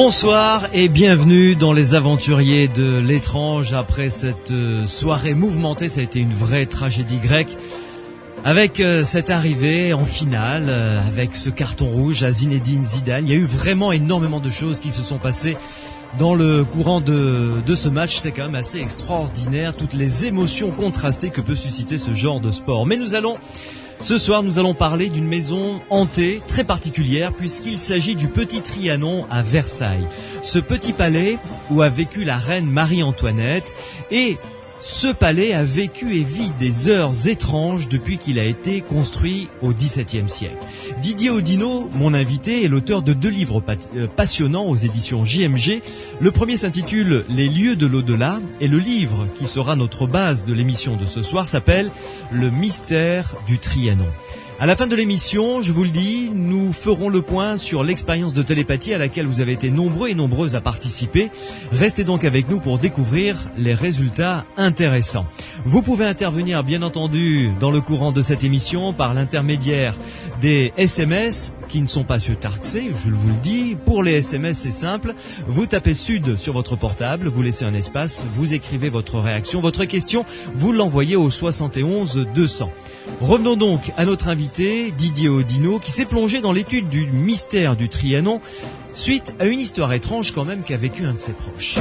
Bonsoir et bienvenue dans les aventuriers de l'étrange. Après cette soirée mouvementée, ça a été une vraie tragédie grecque. Avec cette arrivée en finale, avec ce carton rouge à Zinedine Zidane, il y a eu vraiment énormément de choses qui se sont passées dans le courant de ce match. C'est quand même assez extraordinaire, toutes les émotions contrastées que peut susciter ce genre de sport. Mais ce soir, nous allons parler d'une maison hantée très particulière puisqu'il s'agit du Petit Trianon à Versailles. Ce petit palais où a vécu la reine Marie-Antoinette, et ce palais a vécu et vit des heures étranges depuis qu'il a été construit au XVIIe siècle. Didier Oudinot, mon invité, est l'auteur de 2 livres passionnants aux éditions JMG. Le premier s'intitule « Les lieux de l'au-delà » et le livre qui sera notre base de l'émission de ce soir s'appelle « Le mystère du Trianon ». À la fin de l'émission, je vous le dis, nous ferons le point sur l'expérience de télépathie à laquelle vous avez été nombreux et nombreuses à participer. Restez donc avec nous pour découvrir les résultats intéressants. Vous pouvez intervenir, bien entendu, dans le courant de cette émission par l'intermédiaire des SMS qui ne sont pas surtaxés, je vous le dis. Pour les SMS, c'est simple. Vous tapez Sud sur votre portable, vous laissez un espace, vous écrivez votre réaction, votre question, vous l'envoyez au 71 200. Revenons donc à notre invité, Didier Oudinot, qui s'est plongé dans l'étude du mystère du Trianon, suite à une histoire étrange quand même qu'a vécu un de ses proches.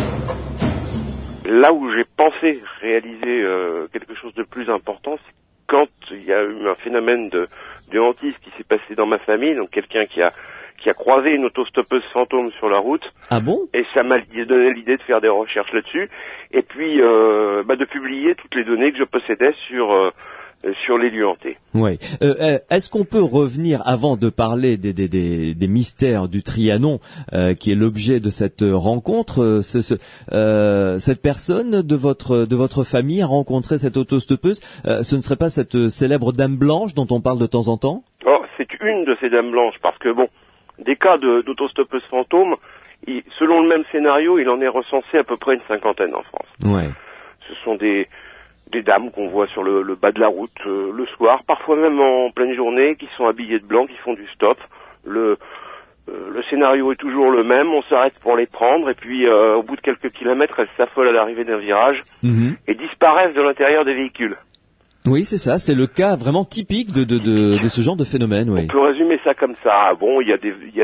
Là où j'ai pensé réaliser quelque chose de plus important, c'est quand il y a eu un phénomène de hantisme qui s'est passé dans ma famille, donc quelqu'un qui a croisé une autostoppeuse fantôme sur la route. Ah bon? Et ça m'a donné l'idée de faire des recherches là-dessus, et puis de publier toutes les données que je possédais sur les lieux hantés. Oui. Est-ce qu'on peut revenir, avant de parler des mystères du Trianon, qui est l'objet de cette rencontre, cette personne de votre famille a rencontré cette autostoppeuse. Ce ne serait pas cette célèbre dame blanche dont on parle de temps en temps? Oh, c'est une de ces dames blanches, parce que bon, des cas d'autostoppeuse fantôme, selon le même scénario, il en est recensé à peu près une 50aine en France. Ouais. Ce sont des dames qu'on voit sur le bas de la route le soir, parfois même en pleine journée, qui sont habillées de blanc, qui font du stop. Le scénario est toujours le même, on s'arrête pour les prendre, et puis au bout de quelques kilomètres, elles s'affolent à l'arrivée d'un virage et disparaissent de l'intérieur des véhicules. Oui, c'est ça, c'est le cas vraiment typique de ce genre de phénomène. Oui. On peut résumer ça comme ça. Bon, il y a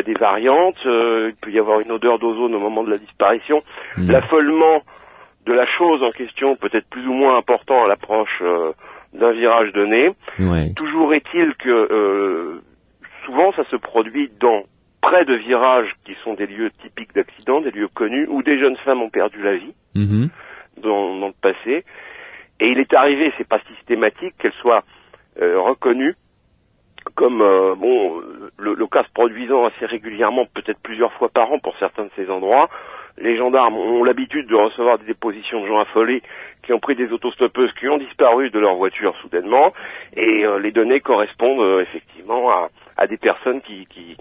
des variantes, il peut y avoir une odeur d'ozone au moment de la disparition. L'affolement de la chose en question peut être plus ou moins important à l'approche d'un virage donné. Ouais. Toujours est-il que souvent ça se produit près de virages qui sont des lieux typiques d'accidents, des lieux connus, où des jeunes femmes ont perdu la vie dans le passé. Et il est arrivé, c'est pas systématique, qu'elles soient reconnues comme le cas se produisant assez régulièrement, peut-être plusieurs fois par an pour certains de ces endroits. Les gendarmes ont l'habitude de recevoir des dépositions de gens affolés qui ont pris des autostoppeuses qui ont disparu de leur voiture soudainement, et les données correspondent effectivement à des personnes qui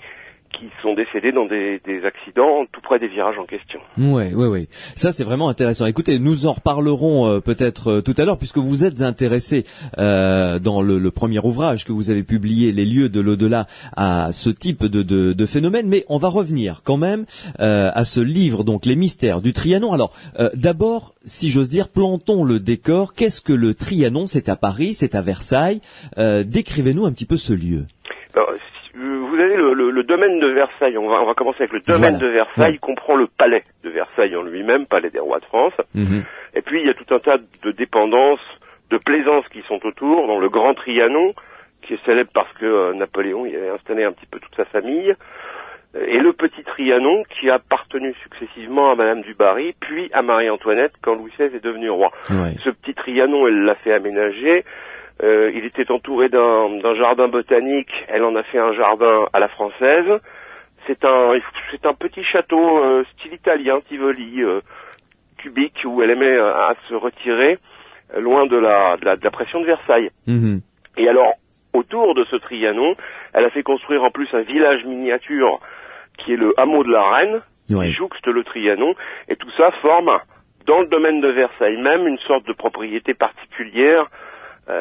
sont décédées dans des accidents tout près des virages en question. Oui. Ça, c'est vraiment intéressant. Écoutez, nous en reparlerons peut-être tout à l'heure, puisque vous êtes intéressé dans le premier ouvrage que vous avez publié, Les lieux de l'au-delà, à ce type de phénomène. Mais on va revenir quand même à ce livre, donc Les mystères du Trianon. Alors, d'abord, si j'ose dire, plantons le décor. Qu'est-ce que le Trianon? C'est à Paris, c'est à Versailles. Décrivez-nous un petit peu ce lieu. Alors, vous avez le domaine de Versailles. On va commencer avec le domaine de Versailles. Comprend le palais de Versailles en lui-même, palais des rois de France. Et puis il y a tout un tas de dépendances, de plaisances qui sont autour, dont le Grand Trianon, qui est célèbre parce que Napoléon y avait installé un petit peu toute sa famille, et le Petit Trianon, qui a appartenu successivement à Madame du Barry, puis à Marie-Antoinette quand Louis XVI est devenu roi. Ouais. Ce Petit Trianon, elle l'a fait aménager. Il était entouré d'un jardin botanique. Elle en a fait un jardin à la française. C'est un petit château style italien, Tivoli, cubique, où elle aimait à se retirer loin de la pression de Versailles. Et alors, autour de ce Trianon, elle a fait construire en plus un village miniature qui est le hameau de la Reine, qui jouxte le Trianon, et tout ça forme, dans le domaine de Versailles même, une sorte de propriété particulière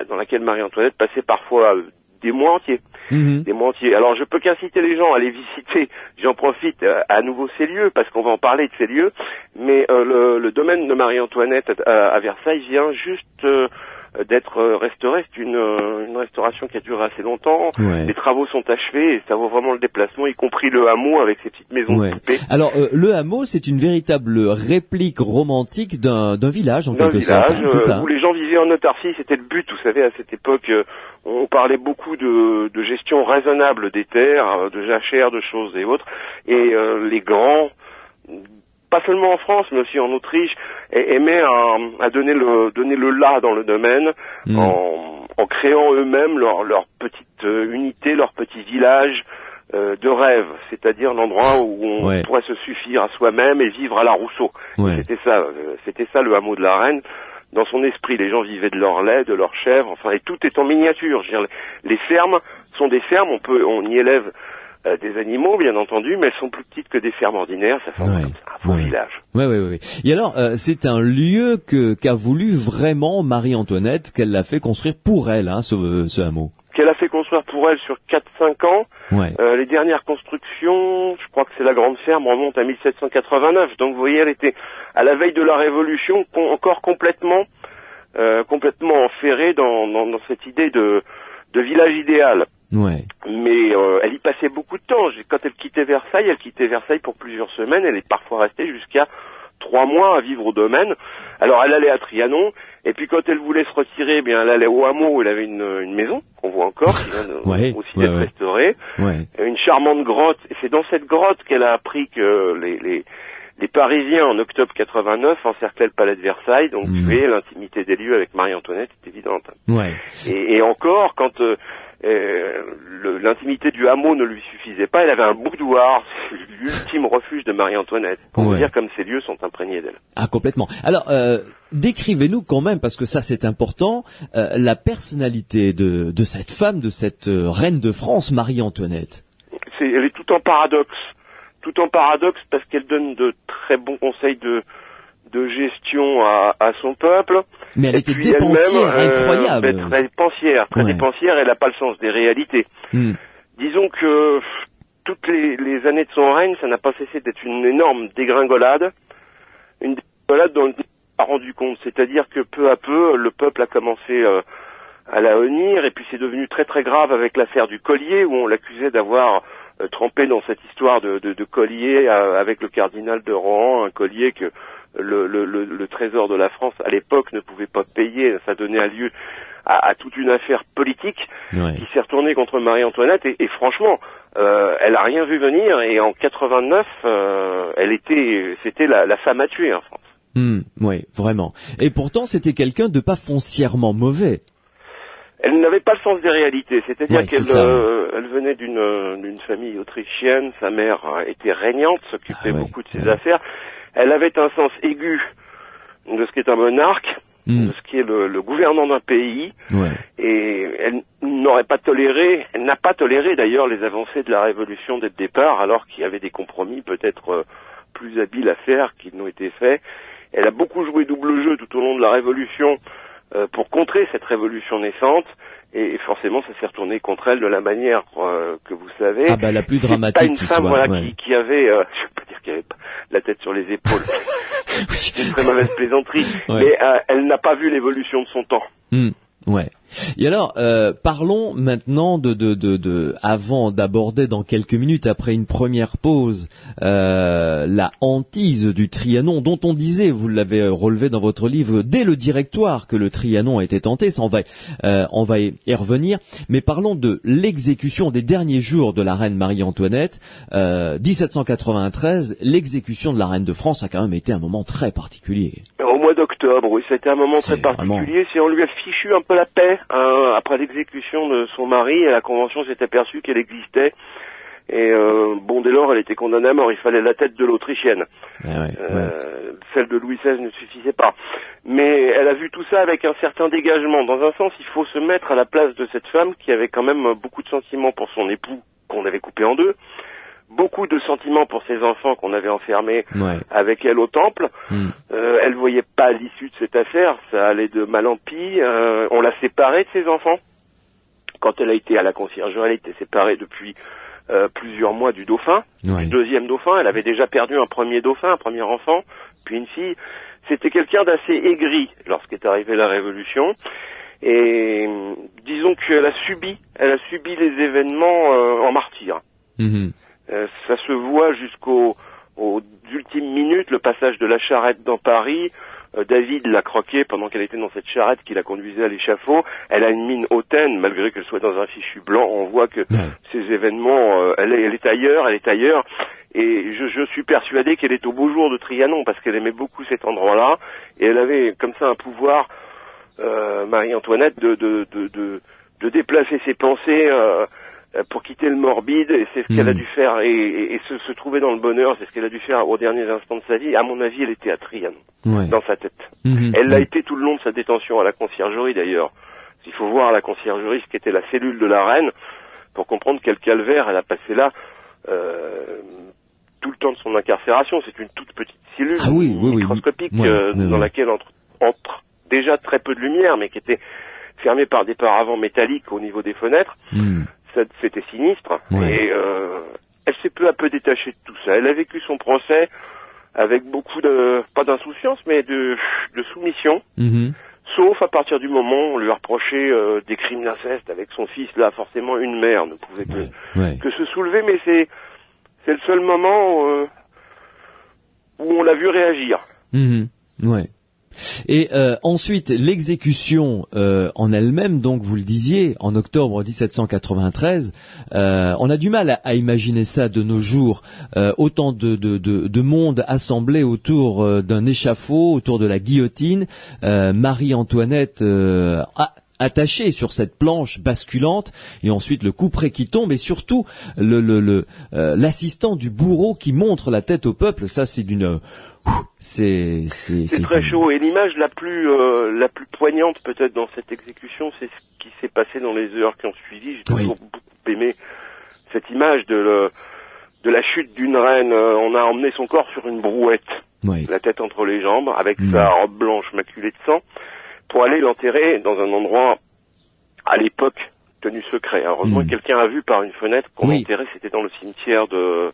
dans laquelle Marie-Antoinette passait parfois des mois entiers. des Montiers. Alors je peux qu'inciter les gens à aller visiter, j'en profite à nouveau ces lieux, parce qu'on va en parler de ces lieux, mais le domaine de Marie-Antoinette à Versailles vient juste d'être restauré. C'est une restauration qui a duré assez longtemps. Ouais. Les travaux sont achevés et ça vaut vraiment le déplacement, y compris le hameau avec ses petites maisons coupées. Alors le hameau, c'est une véritable réplique romantique d'un village en quelque sorte. D'un village où les gens vivaient en autarcie. C'était le but. Vous savez, à cette époque, on parlait beaucoup de gestion raisonnable des terres, de jachères, de choses et autres. Et les grands, pas seulement en France, mais aussi en Autriche, aimaient à donner le là dans le domaine, en créant eux-mêmes leur petite unité, leur petit village de rêve, c'est-à-dire l'endroit où on pourrait se suffire à soi-même et vivre à la Rousseau. C'était ça le hameau de la Reine. Dans son esprit, les gens vivaient de leur lait, de leurs chèvres, enfin, et tout est en miniature. Je veux dire, les fermes sont des fermes, on y élève des animaux, bien entendu, mais elles sont plus petites que des fermes ordinaires, ça fait un beau village. Oui. Et alors, c'est un lieu qu'a voulu vraiment Marie-Antoinette, qu'elle l'a fait construire pour elle, hein, ce hameau. Qu'elle a fait construire pour elle sur 4-5 ans. Les dernières constructions, je crois que c'est la grande ferme, remonte à 1789. Donc vous voyez, elle était à la veille de la Révolution, encore complètement enferrée dans cette idée de village idéal. Mais elle y passait beaucoup de temps. Quand elle quittait Versailles pour plusieurs semaines. Elle est parfois restée jusqu'à 3 mois à vivre au domaine. Alors elle allait à Trianon, et puis quand elle voulait se retirer, eh bien elle allait au hameau où elle avait une maison qu'on voit encore, qui vient aussi d'être restaurée. Une charmante grotte, et c'est dans cette grotte qu'elle a appris que les Parisiens en octobre 89 encerclaient le palais de Versailles. Donc vous voyez, l'intimité des lieux avec Marie-Antoinette est évidente. Et encore, quand l'intimité du hameau ne lui suffisait pas, elle avait un boudoir, l'ultime refuge de Marie-Antoinette. Pour vous dire comme ces lieux sont imprégnés d'elle. Ah, complètement. Alors, décrivez-nous quand même, parce que ça c'est important, la personnalité de cette femme, de cette reine de France, Marie-Antoinette. Elle est tout en paradoxe. Parce qu'elle donne de très bons conseils de gestion à son peuple. Mais elle était dépensière, incroyable. Très dépensière, elle n'a pas le sens des réalités. Disons que toutes les années de son règne, ça n'a pas cessé d'être une énorme dégringolade. Une dégringolade dont elle a rendu compte. C'est-à-dire que peu à peu, le peuple a commencé à la honnir, et puis c'est devenu très très grave avec l'affaire du collier, où on l'accusait d'avoir trempé dans cette histoire de collier avec le cardinal de Rohan, un collier que le trésor de la France à l'époque ne pouvait pas payer. Ça donnait lieu à toute une affaire politique qui s'est retournée contre Marie-Antoinette, et franchement elle a rien vu venir, et en 89 c'était la femme à tuer en France. Oui, vraiment. Et pourtant c'était quelqu'un de pas foncièrement mauvais. Elle n'avait pas le sens des réalités, c'est-à-dire qu'elle venait d'une famille autrichienne, sa mère était régnante, s'occupait beaucoup de ses affaires. Elle avait un sens aigu de ce qu'est un monarque, de ce qui est le gouvernant d'un pays, et elle n'a pas toléré d'ailleurs les avancées de la Révolution dès le départ, alors qu'il y avait des compromis peut-être plus habiles à faire qui n'ont été faits. Elle a beaucoup joué double jeu tout au long de la Révolution pour contrer cette révolution naissante, et forcément ça s'est retourné contre elle de la manière que vous savez. Ah bah la plus dramatique qui soit. C'est pas une femme qui avait, je vais pas dire qu'elle avait la tête sur les épaules, c'est une très mauvaise plaisanterie, mais elle n'a pas vu l'évolution de son temps. Et alors, parlons maintenant avant d'aborder dans quelques minutes, après une première pause, la hantise du Trianon, dont on disait, vous l'avez relevé dans votre livre, dès le Directoire, que le Trianon a été tenté. Ça, on va y revenir. Mais parlons de l'exécution des derniers jours de la reine Marie-Antoinette. 1793, l'exécution de la reine de France a quand même été un moment très particulier. Au mois d'octobre, oui, c'était un moment très particulier. On lui a fichu un peu la paix. Après l'exécution de son mari, la Convention s'est aperçue qu'elle existait, et dès lors elle était condamnée à mort. Il fallait la tête de l'Autrichienne. Celle de Louis XVI ne suffisait pas, mais elle a vu tout ça avec un certain dégagement. Dans un sens, il faut se mettre à la place de cette femme qui avait quand même beaucoup de sentiments pour son époux qu'on avait coupé en deux, beaucoup de sentiments pour ses enfants qu'on avait enfermés avec elle au temple. Elle voyait pas l'issue de cette affaire, ça allait de mal en pis. On l'a séparée de ses enfants, Quand elle a été à la conciergerie, elle était séparée depuis plusieurs mois du dauphin, du deuxième dauphin. Elle avait déjà perdu un premier dauphin, un premier enfant, puis une fille. C'était quelqu'un d'assez aigri lorsqu'est arrivée la Révolution. Et disons qu'elle a subi les événements en martyr. Ça se voit jusqu'aux ultimes minutes, le passage de la charrette dans Paris. David l'a croquée pendant qu'elle était dans cette charrette qui la conduisait à l'échafaud. Elle a une mine hautaine, malgré qu'elle soit dans un fichu blanc. On voit que ces événements, elle est ailleurs. Et je suis persuadé qu'elle est au beau jour de Trianon, parce qu'elle aimait beaucoup cet endroit-là. Et elle avait comme ça un pouvoir, Marie-Antoinette, de déplacer ses pensées pour quitter le morbide, et c'est ce qu'elle a dû faire, et se trouver dans le bonheur, c'est ce qu'elle a dû faire aux derniers instants de sa vie. À mon avis, elle était à Trianon, dans sa tête. Elle l'a été tout le long de sa détention à la conciergerie, d'ailleurs. Il faut voir à la conciergerie ce qu'était la cellule de la reine, pour comprendre quel calvaire elle a passé là tout le temps de son incarcération. C'est une toute petite cellule microscopique dans laquelle entre déjà très peu de lumière, mais qui était fermée par des paravents métalliques au niveau des fenêtres. C'était sinistre. Et elle s'est peu à peu détachée de tout ça. Elle a vécu son procès avec beaucoup pas d'insouciance, mais de soumission. Sauf à partir du moment où on lui a reproché des crimes d'inceste avec son fils. Là, forcément, une mère ne pouvait que se soulever, mais c'est le seul moment où on l'a vu réagir. Et ensuite, l'exécution en elle-même, donc vous le disiez, en octobre 1793, on a du mal à imaginer ça de nos jours. Autant de monde assemblé autour d'un échafaud, autour de la guillotine, Marie-Antoinette attachée sur cette planche basculante, et ensuite le couperet qui tombe, et surtout l'assistant du bourreau qui montre la tête au peuple. Ça, c'est c'est très chaud. Et l'image la plus poignante peut-être dans cette exécution, c'est ce qui s'est passé dans les heures qui ont suivi. J'ai toujours beaucoup aimé cette image de la chute d'une reine. On a emmené son corps sur une brouette, la tête entre les jambes, avec sa robe blanche maculée de sang, pour aller l'enterrer dans un endroit à l'époque tenu secret. Heureusement, quelqu'un a vu par une fenêtre qu'on l'enterrait. C'était dans le cimetière de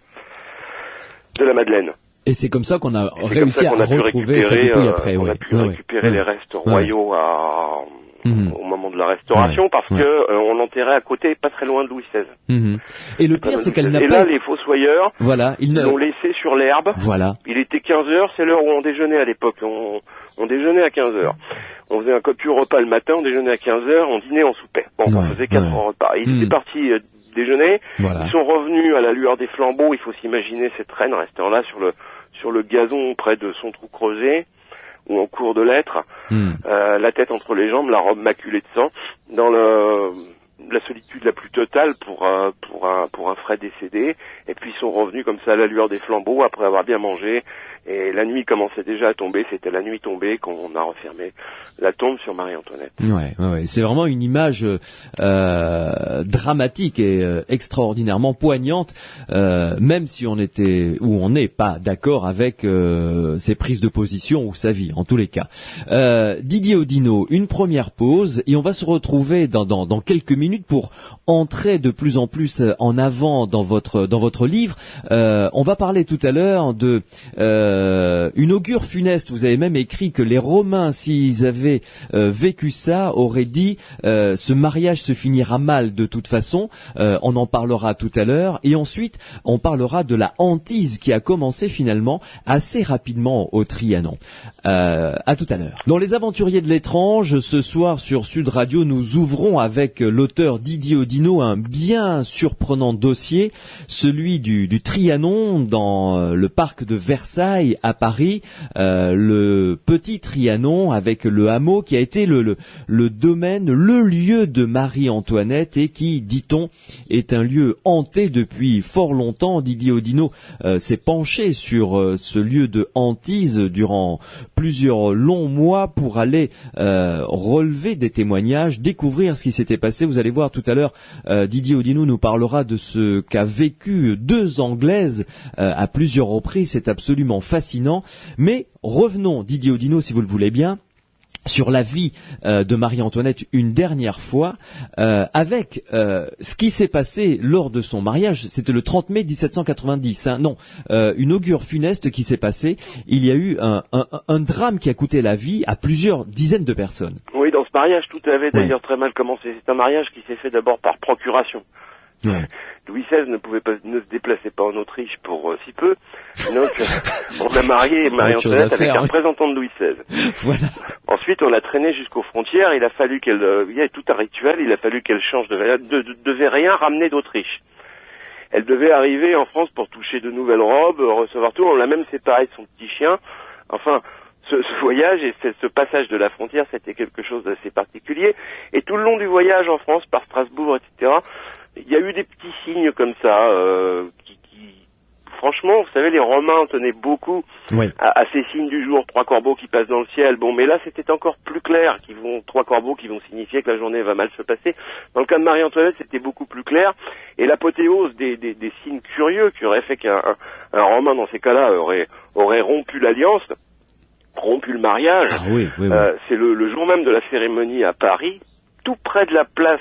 la Madeleine. Et c'est comme ça qu'on a réussi à retrouver sa dépouille après. On a pu récupérer les restes royaux au moment de la Restauration, parce que on l'enterrait à côté, pas très loin de Louis XVI. Et le pire, c'est qu'elle n'a pas... Et là, les fossoyeurs ils l'ont laissé sur l'herbe. Il était 15h, c'est l'heure où on déjeunait à l'époque. On déjeunait à 15h. On faisait un copieux repas le matin, on déjeunait à 15h, on dînait, on soupait. On faisait 4 repas. Ils étaient partis déjeuner. Ils sont revenus à la lueur des flambeaux. Il faut s'imaginer cette reine restant là sur le gazon près de son trou creusé, ou en cours de lettres, la tête entre les jambes, la robe maculée de sang, dans la solitude la plus totale pour un frère décédé. Et puis ils sont revenus comme ça à la lueur des flambeaux après avoir bien mangé. Et la nuit commençait déjà à tomber. C'était la nuit tombée qu'on a refermé la tombe sur Marie-Antoinette. C'est vraiment une image dramatique et extraordinairement poignante, même si on n'est pas d'accord avec ses prises de position ou sa vie, en tous les cas. Didier Oudinot, une première pause, et on va se retrouver dans quelques minutes pour entrer de plus en plus en avant dans votre livre. On va parler tout à l'heure de une augure funeste. Vous avez même écrit que les Romains, s'ils avaient vécu ça, auraient dit ce mariage se finira mal de toute façon. On en parlera tout à l'heure. Et ensuite, on parlera de la hantise qui a commencé finalement assez rapidement au Trianon. À tout à l'heure. Dans Les Aventuriers de l'étrange, ce soir sur Sud Radio, nous ouvrons avec l'auteur Didier Oudinot un bien surprenant dossier, celui du Trianon dans le parc de Versailles à Paris, le petit Trianon avec le hameau qui a été le domaine, le lieu de Marie-Antoinette et qui, dit-on, est un lieu hanté depuis fort longtemps. Didier Oudinot s'est penché sur ce lieu de hantise durant plusieurs longs mois pour aller relever des témoignages, découvrir ce qui s'était passé. Vous allez voir tout à l'heure, Didier Oudinot nous parlera de ce qu'a vécu 2 Anglaises à plusieurs reprises. C'est absolument fascinant. Mais revenons, Didier Oudinot, si vous le voulez bien, sur la vie de Marie-Antoinette une dernière fois, avec ce qui s'est passé lors de son mariage. C'était le 30 mai 1790. Une augure funeste qui s'est passée. Il y a eu un drame qui a coûté la vie à plusieurs dizaines de personnes. Oui, dans ce mariage, tout avait d'ailleurs très mal commencé. C'est un mariage qui s'est fait d'abord par procuration. Ouais. Louis XVI ne se déplaçait pas en Autriche pour si peu. Donc, on a marié Marie-Antoinette avec un représentant de Louis XVI. Voilà. Ensuite, on l'a traînée jusqu'aux frontières. Il a fallu il y a tout un rituel. Il a fallu qu'elle change devait rien ramener d'Autriche. Elle devait arriver en France pour toucher de nouvelles robes, recevoir tout. On l'a même séparée de son petit chien. Enfin, ce voyage et ce passage de la frontière, c'était quelque chose d'assez particulier. Et tout le long du voyage en France, par Strasbourg, etc., il y a eu des petits signes comme ça, franchement, vous savez, les Romains tenaient beaucoup à ces signes du jour, 3 corbeaux qui passent dans le ciel. Bon, mais là, c'était encore plus clair, 3 corbeaux qui vont signifier que la journée va mal se passer. Dans le cas de Marie-Antoinette, c'était beaucoup plus clair. Et l'apothéose des signes curieux qui auraient fait qu'un Romain, dans ces cas-là, aurait rompu l'alliance, rompu le mariage. Ah, oui. C'est le jour même de la cérémonie à Paris, tout près de la place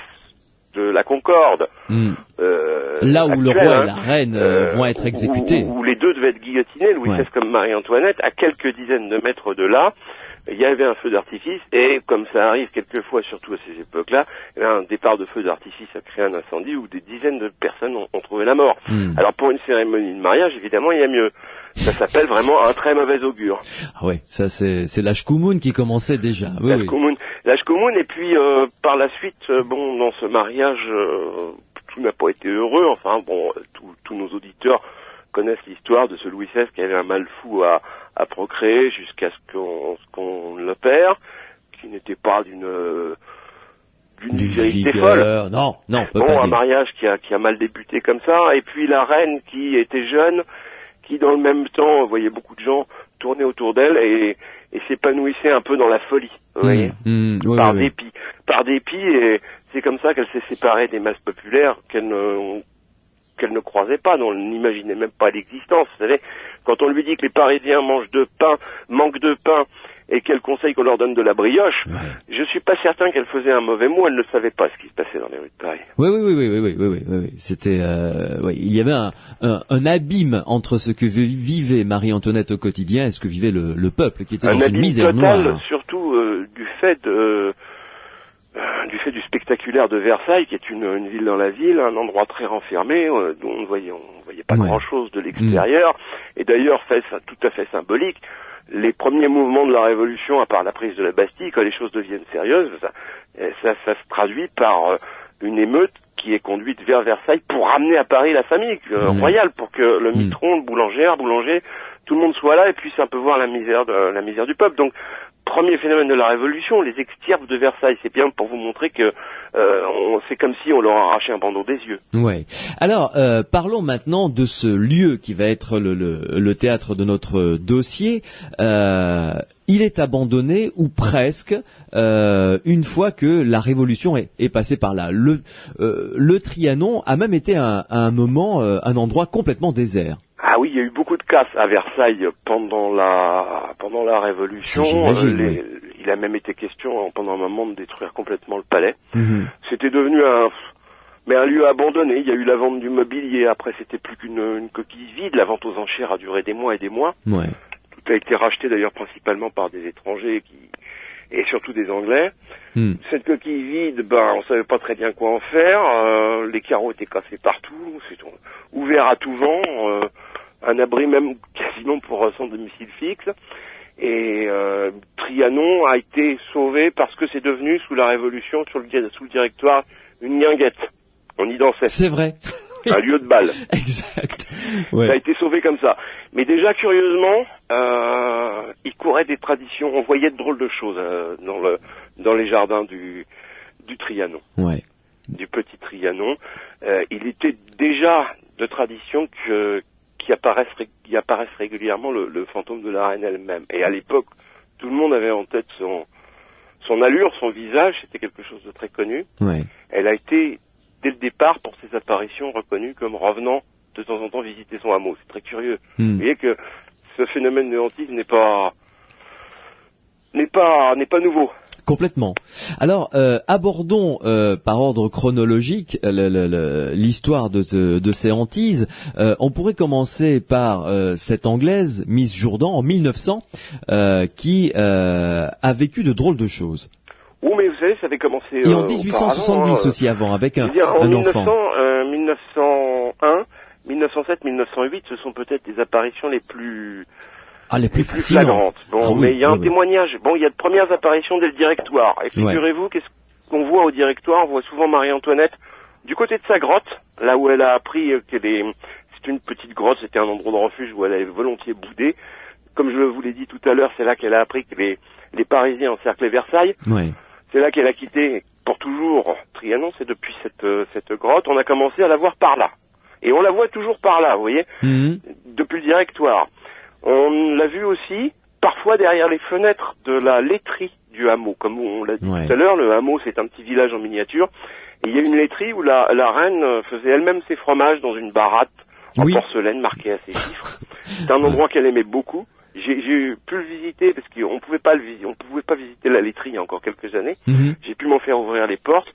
de la Concorde. Là où le roi et la reine vont être exécutés. Où les deux devaient être guillotinés, Louis XVI comme Marie-Antoinette, à quelques dizaines de mètres de là, il y avait un feu d'artifice, et comme ça arrive quelquefois, surtout à ces époques-là, un départ de feu d'artifice a créé un incendie où des dizaines de personnes ont trouvé la mort. Alors pour une cérémonie de mariage, évidemment, il y a mieux. Ça s'appelle vraiment un très mauvais augure. Ah oui, ça c'est la Shkumun qui commençait déjà. La Shkumun, et puis par la suite, dans ce mariage, tout n'a pas été heureux. Enfin tous nos auditeurs connaissent l'histoire de ce Louis XVI qui avait un mal fou à procréer jusqu'à ce qu'on l'opère, qui n'était pas d'une vérité folle. Non. Un mariage qui a mal débuté comme ça, et puis la reine qui était jeune, qui dans le même temps voyait beaucoup de gens tourner autour d'elle et s'épanouissait un peu dans la folie, vous voyez, par dépit, et c'est comme ça qu'elle s'est séparée des masses populaires qu'elle ne croisait pas, dont elle n'imaginait même pas l'existence. Vous savez, quand on lui dit que les Parisiens manquent de pain, et qu'elle conseille qu'on leur donne de la brioche, je suis pas certain qu'elle faisait un mauvais mot, elle ne savait pas ce qui se passait dans les rues de Paris. Oui. C'était, il y avait un abîme entre ce que vivait Marie-Antoinette au quotidien et ce que vivait le peuple, qui était dans une misère noire. Surtout du fait du spectaculaire de Versailles, qui est une ville dans la ville, un endroit très renfermé, dont on ne voyait pas grand-chose de l'extérieur, et d'ailleurs tout à fait symbolique. Les premiers mouvements de la Révolution, à part la prise de la Bastille, quand les choses deviennent sérieuses, ça se traduit par une émeute qui est conduite vers Versailles pour ramener à Paris la famille royale, pour que le mitron, le boulanger, tout le monde soit là et puisse un peu voir la misère du peuple. Donc, premier phénomène de la Révolution, les extirpes de Versailles. C'est bien pour vous montrer que c'est comme si on leur arrachait un bandeau des yeux. Ouais. Alors, parlons maintenant de ce lieu qui va être le théâtre de notre dossier. Il est abandonné, ou presque, une fois que la Révolution est passée par là. Le Trianon a même été à un moment un endroit complètement désert. Ah oui, il y a eu beaucoup de casse à Versailles pendant la Révolution. Il a même été question pendant un moment de détruire complètement le palais. C'était devenu un lieu abandonné. Il y a eu la vente du mobilier. Après, c'était plus qu'une coquille vide. La vente aux enchères a duré des mois et des mois. Ouais. Tout a été racheté d'ailleurs principalement par des étrangers et surtout des Anglais. Cette coquille vide, on savait pas très bien quoi en faire. Les carreaux étaient cassés partout. C'est ouvert à tout vent. Un abri même quasiment pour son domicile fixe. Et Trianon a été sauvé parce que c'est devenu, sous la Révolution, sous le directoire, une guinguette. On y dansait. C'est vrai. Un lieu de bal. Exact. Ouais. Ça a été sauvé comme ça. Mais déjà, curieusement, il courait des traditions. On voyait de drôles de choses dans les jardins du Trianon. Ouais. Du petit Trianon. Il était déjà de tradition qui apparaissent régulièrement le fantôme de la reine elle-même. Et à l'époque, tout le monde avait en tête son allure, son visage, c'était quelque chose de très connu. Ouais. Elle a été, dès le départ, pour ses apparitions, reconnue comme revenant de temps en temps visiter son hameau. C'est très curieux. Vous voyez que ce phénomène de hantise n'est pas n'est pas nouveau. Complètement. Alors, abordons par ordre chronologique l'histoire de ces hantises. On pourrait commencer par cette Anglaise, Miss Jourdan, en 1900, qui a vécu de drôles de choses. Oh, mais vous savez, ça avait commencé et en 1870 aussi avant, avec un enfant. 1901, 1907, 1908, ce sont peut-être les apparitions les plus flagrantes. Bon, mais il y a un témoignage. Bon, il y a de premières apparitions dès le directoire. Et figurez-vous, qu'est-ce qu'on voit au directoire? On voit souvent Marie-Antoinette du côté de sa grotte, là où elle a appris c'est une petite grotte, c'était un endroit de refuge où elle avait volontiers boudé. Comme je vous l'ai dit tout à l'heure, c'est là qu'elle a appris que les Parisiens encerclaient Versailles. Ouais. C'est là qu'elle a quitté pour toujours Trianon, c'est depuis cette grotte. On a commencé à la voir par là. Et on la voit toujours par là, vous voyez, depuis le directoire. On l'a vu aussi, parfois derrière les fenêtres de la laiterie du hameau. Comme on l'a dit tout à l'heure, le hameau, c'est un petit village en miniature. Et il y a une laiterie où la reine faisait elle-même ses fromages dans une baratte en porcelaine marquée à ses chiffres. C'est un endroit qu'elle aimait beaucoup. J'ai pu le visiter parce qu'on pouvait pas visiter la laiterie il y a encore quelques années. J'ai pu m'en faire ouvrir les portes.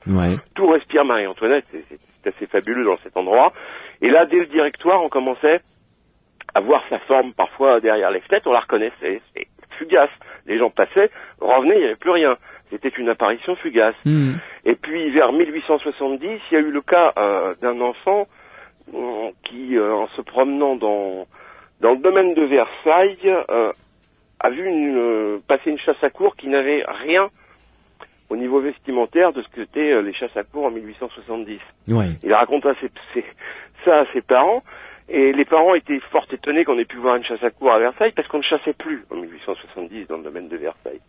Tout respire Marie-Antoinette, c'est assez fabuleux dans cet endroit. Et là, dès le directoire, on commençait à voir sa forme parfois derrière les fenêtres, on la reconnaissait, c'est fugace. Les gens passaient, revenaient, il n'y avait plus rien. C'était une apparition fugace. Et puis vers 1870, il y a eu le cas d'un enfant qui, en se promenant dans le domaine de Versailles, a vu passer une chasse à courre qui n'avait rien au niveau vestimentaire de ce que étaient les chasses à courre en 1870. Il raconte ça à ses parents. Et les parents étaient fort étonnés qu'on ait pu voir une chasse à courre à Versailles parce qu'on ne chassait plus en 1870 dans le domaine de Versailles.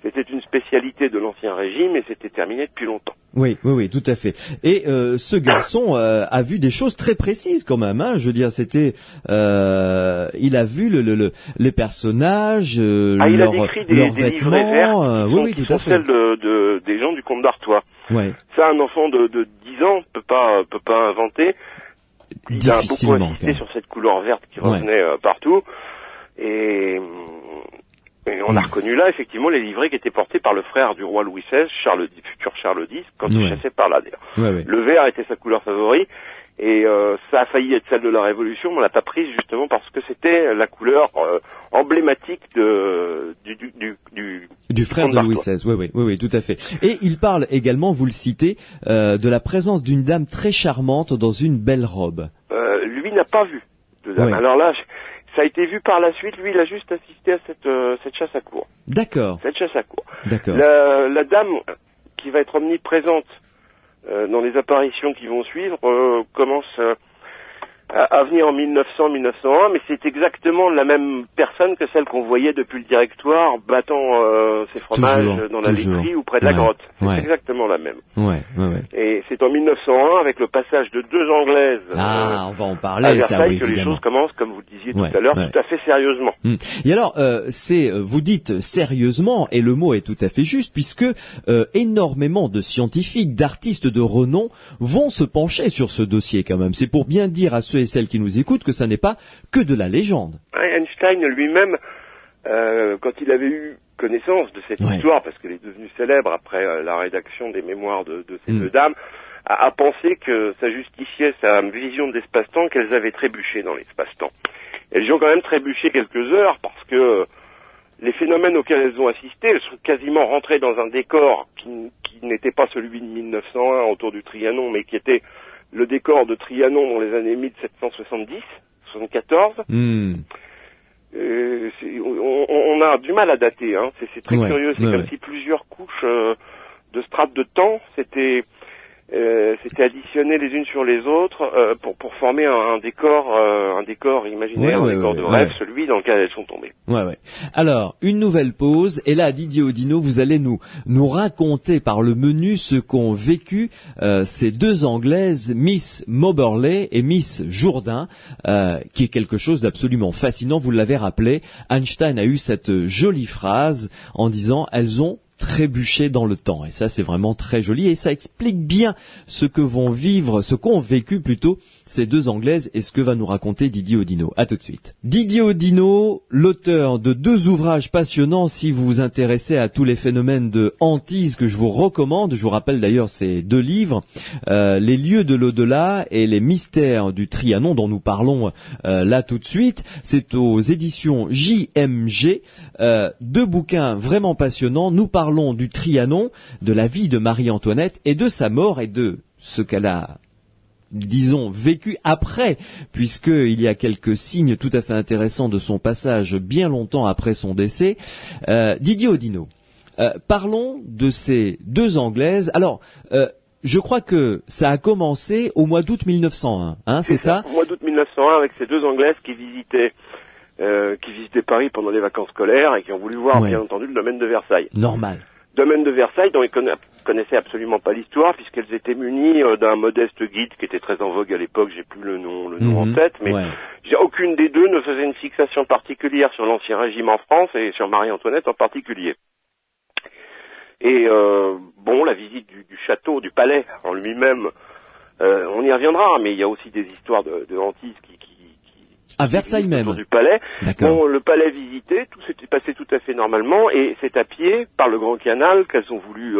C'était une spécialité de l'Ancien Régime et c'était terminé depuis longtemps. Oui, tout à fait. Et ce garçon a vu des choses très précises quand même. Hein. Je veux dire, il a vu les personnages, leurs vêtements. Tout à fait. Celles des gens du comte d'Artois. Ça, un enfant de 10 ans peut pas inventer. Il a beaucoup insisté sur cette couleur verte qui revenait partout. Et on a reconnu là, effectivement, les livrées qui étaient portées par le frère du roi Louis XVI, futur Charles X, quand il chassait par là, d'ailleurs. Le vert était sa couleur favorite, et ça a failli être celle de la Révolution, mais on l'a pas prise justement parce que c'était la couleur emblématique du frère de Louis XVI. Oui, tout à fait. Et il parle également, vous le citez, de la présence d'une dame très charmante dans une belle robe. Lui n'a pas vu de dame. Alors là, ça a été vu par la suite. Lui, il a juste assisté à cette chasse à courre. D'accord. Cette chasse à courre. D'accord. La dame qui va être omniprésente dans les apparitions qui vont suivre commence à venir en 1900-1901, mais c'est exactement la même personne que celle qu'on voyait depuis le directoire battant ses fromages dans la laiterie ou près de la grotte. C'est exactement la même. Et c'est en 1901, avec le passage de 2 Anglaises on va en parler, à Versailles, que les choses commencent, comme vous le disiez tout à l'heure, tout à fait sérieusement. Et alors, vous dites sérieusement, et le mot est tout à fait juste, puisque énormément de scientifiques, d'artistes de renom vont se pencher sur ce dossier quand même. C'est pour bien dire à ceux et celles qui nous écoutent que ça n'est pas que de la légende. Einstein lui-même, quand il avait eu connaissance de cette histoire, parce qu'elle est devenue célèbre après la rédaction des mémoires de ces 2 dames, a pensé que ça justifiait sa vision de l'espace-temps qu'elles avaient trébuché dans l'espace-temps. Elles y ont quand même trébuché quelques heures parce que les phénomènes auxquels elles ont assisté, elles sont quasiment rentrées dans un décor qui n'était pas celui de 1901 autour du Trianon, mais qui était le décor de Trianon dans les années 1770-74. On a du mal à dater, hein. C'est très curieux. C'est comme si plusieurs couches de strates de temps s'étaient additionnées les unes sur les autres pour former un décor imaginaire, un décor de rêve, celui dans lequel elles sont tombées. Alors, une nouvelle pause, et là, Didier Audineau, vous allez nous raconter par le menu ce qu'ont vécu ces 2 Anglaises, Miss Moberley et Miss Jourdain, qui est quelque chose d'absolument fascinant. Vous l'avez rappelé, Einstein a eu cette jolie phrase en disant « Elles ont trébucher dans le temps. Et ça, c'est vraiment très joli et ça explique bien ce qu'ont vécu plutôt ces deux Anglaises et ce que va nous raconter Didier Audineau. À tout de suite. Didier Audineau, l'auteur de 2 ouvrages passionnants si vous vous intéressez à tous les phénomènes de hantise que je vous recommande. Je vous rappelle d'ailleurs ces 2 livres, Les lieux de l'au-delà et Les mystères du Trianon dont nous parlons là tout de suite. C'est aux éditions JMG. 2 bouquins vraiment passionnants. Nous parlons du Trianon, de la vie de Marie-Antoinette et de sa mort et de ce qu'elle a, disons, vécu après, puisqu'il y a quelques signes tout à fait intéressants de son passage bien longtemps après son décès. Didier Audineau, parlons de ces 2 Anglaises. Alors, je crois que ça a commencé au mois d'août 1901, hein, c'est ça? Au mois d'août 1901, avec ces 2 Anglaises qui visitaient Paris pendant les vacances scolaires et qui ont voulu voir, bien entendu, le domaine de Versailles. Normal. Domaine de Versailles dont ils connaissaient absolument pas l'histoire, puisqu'elles étaient munies d'un modeste guide qui était très en vogue à l'époque, j'ai plus le nom en tête, mais aucune des 2 ne faisait une fixation particulière sur l'Ancien Régime en France et sur Marie-Antoinette en particulier. Et la visite du château, du palais en lui-même, on y reviendra, mais il y a aussi des histoires de hantise qui à Versailles même. Du palais. D'accord. Bon, le palais visité, tout s'était passé tout à fait normalement, et c'est à pied, par le Grand Canal, qu'elles ont voulu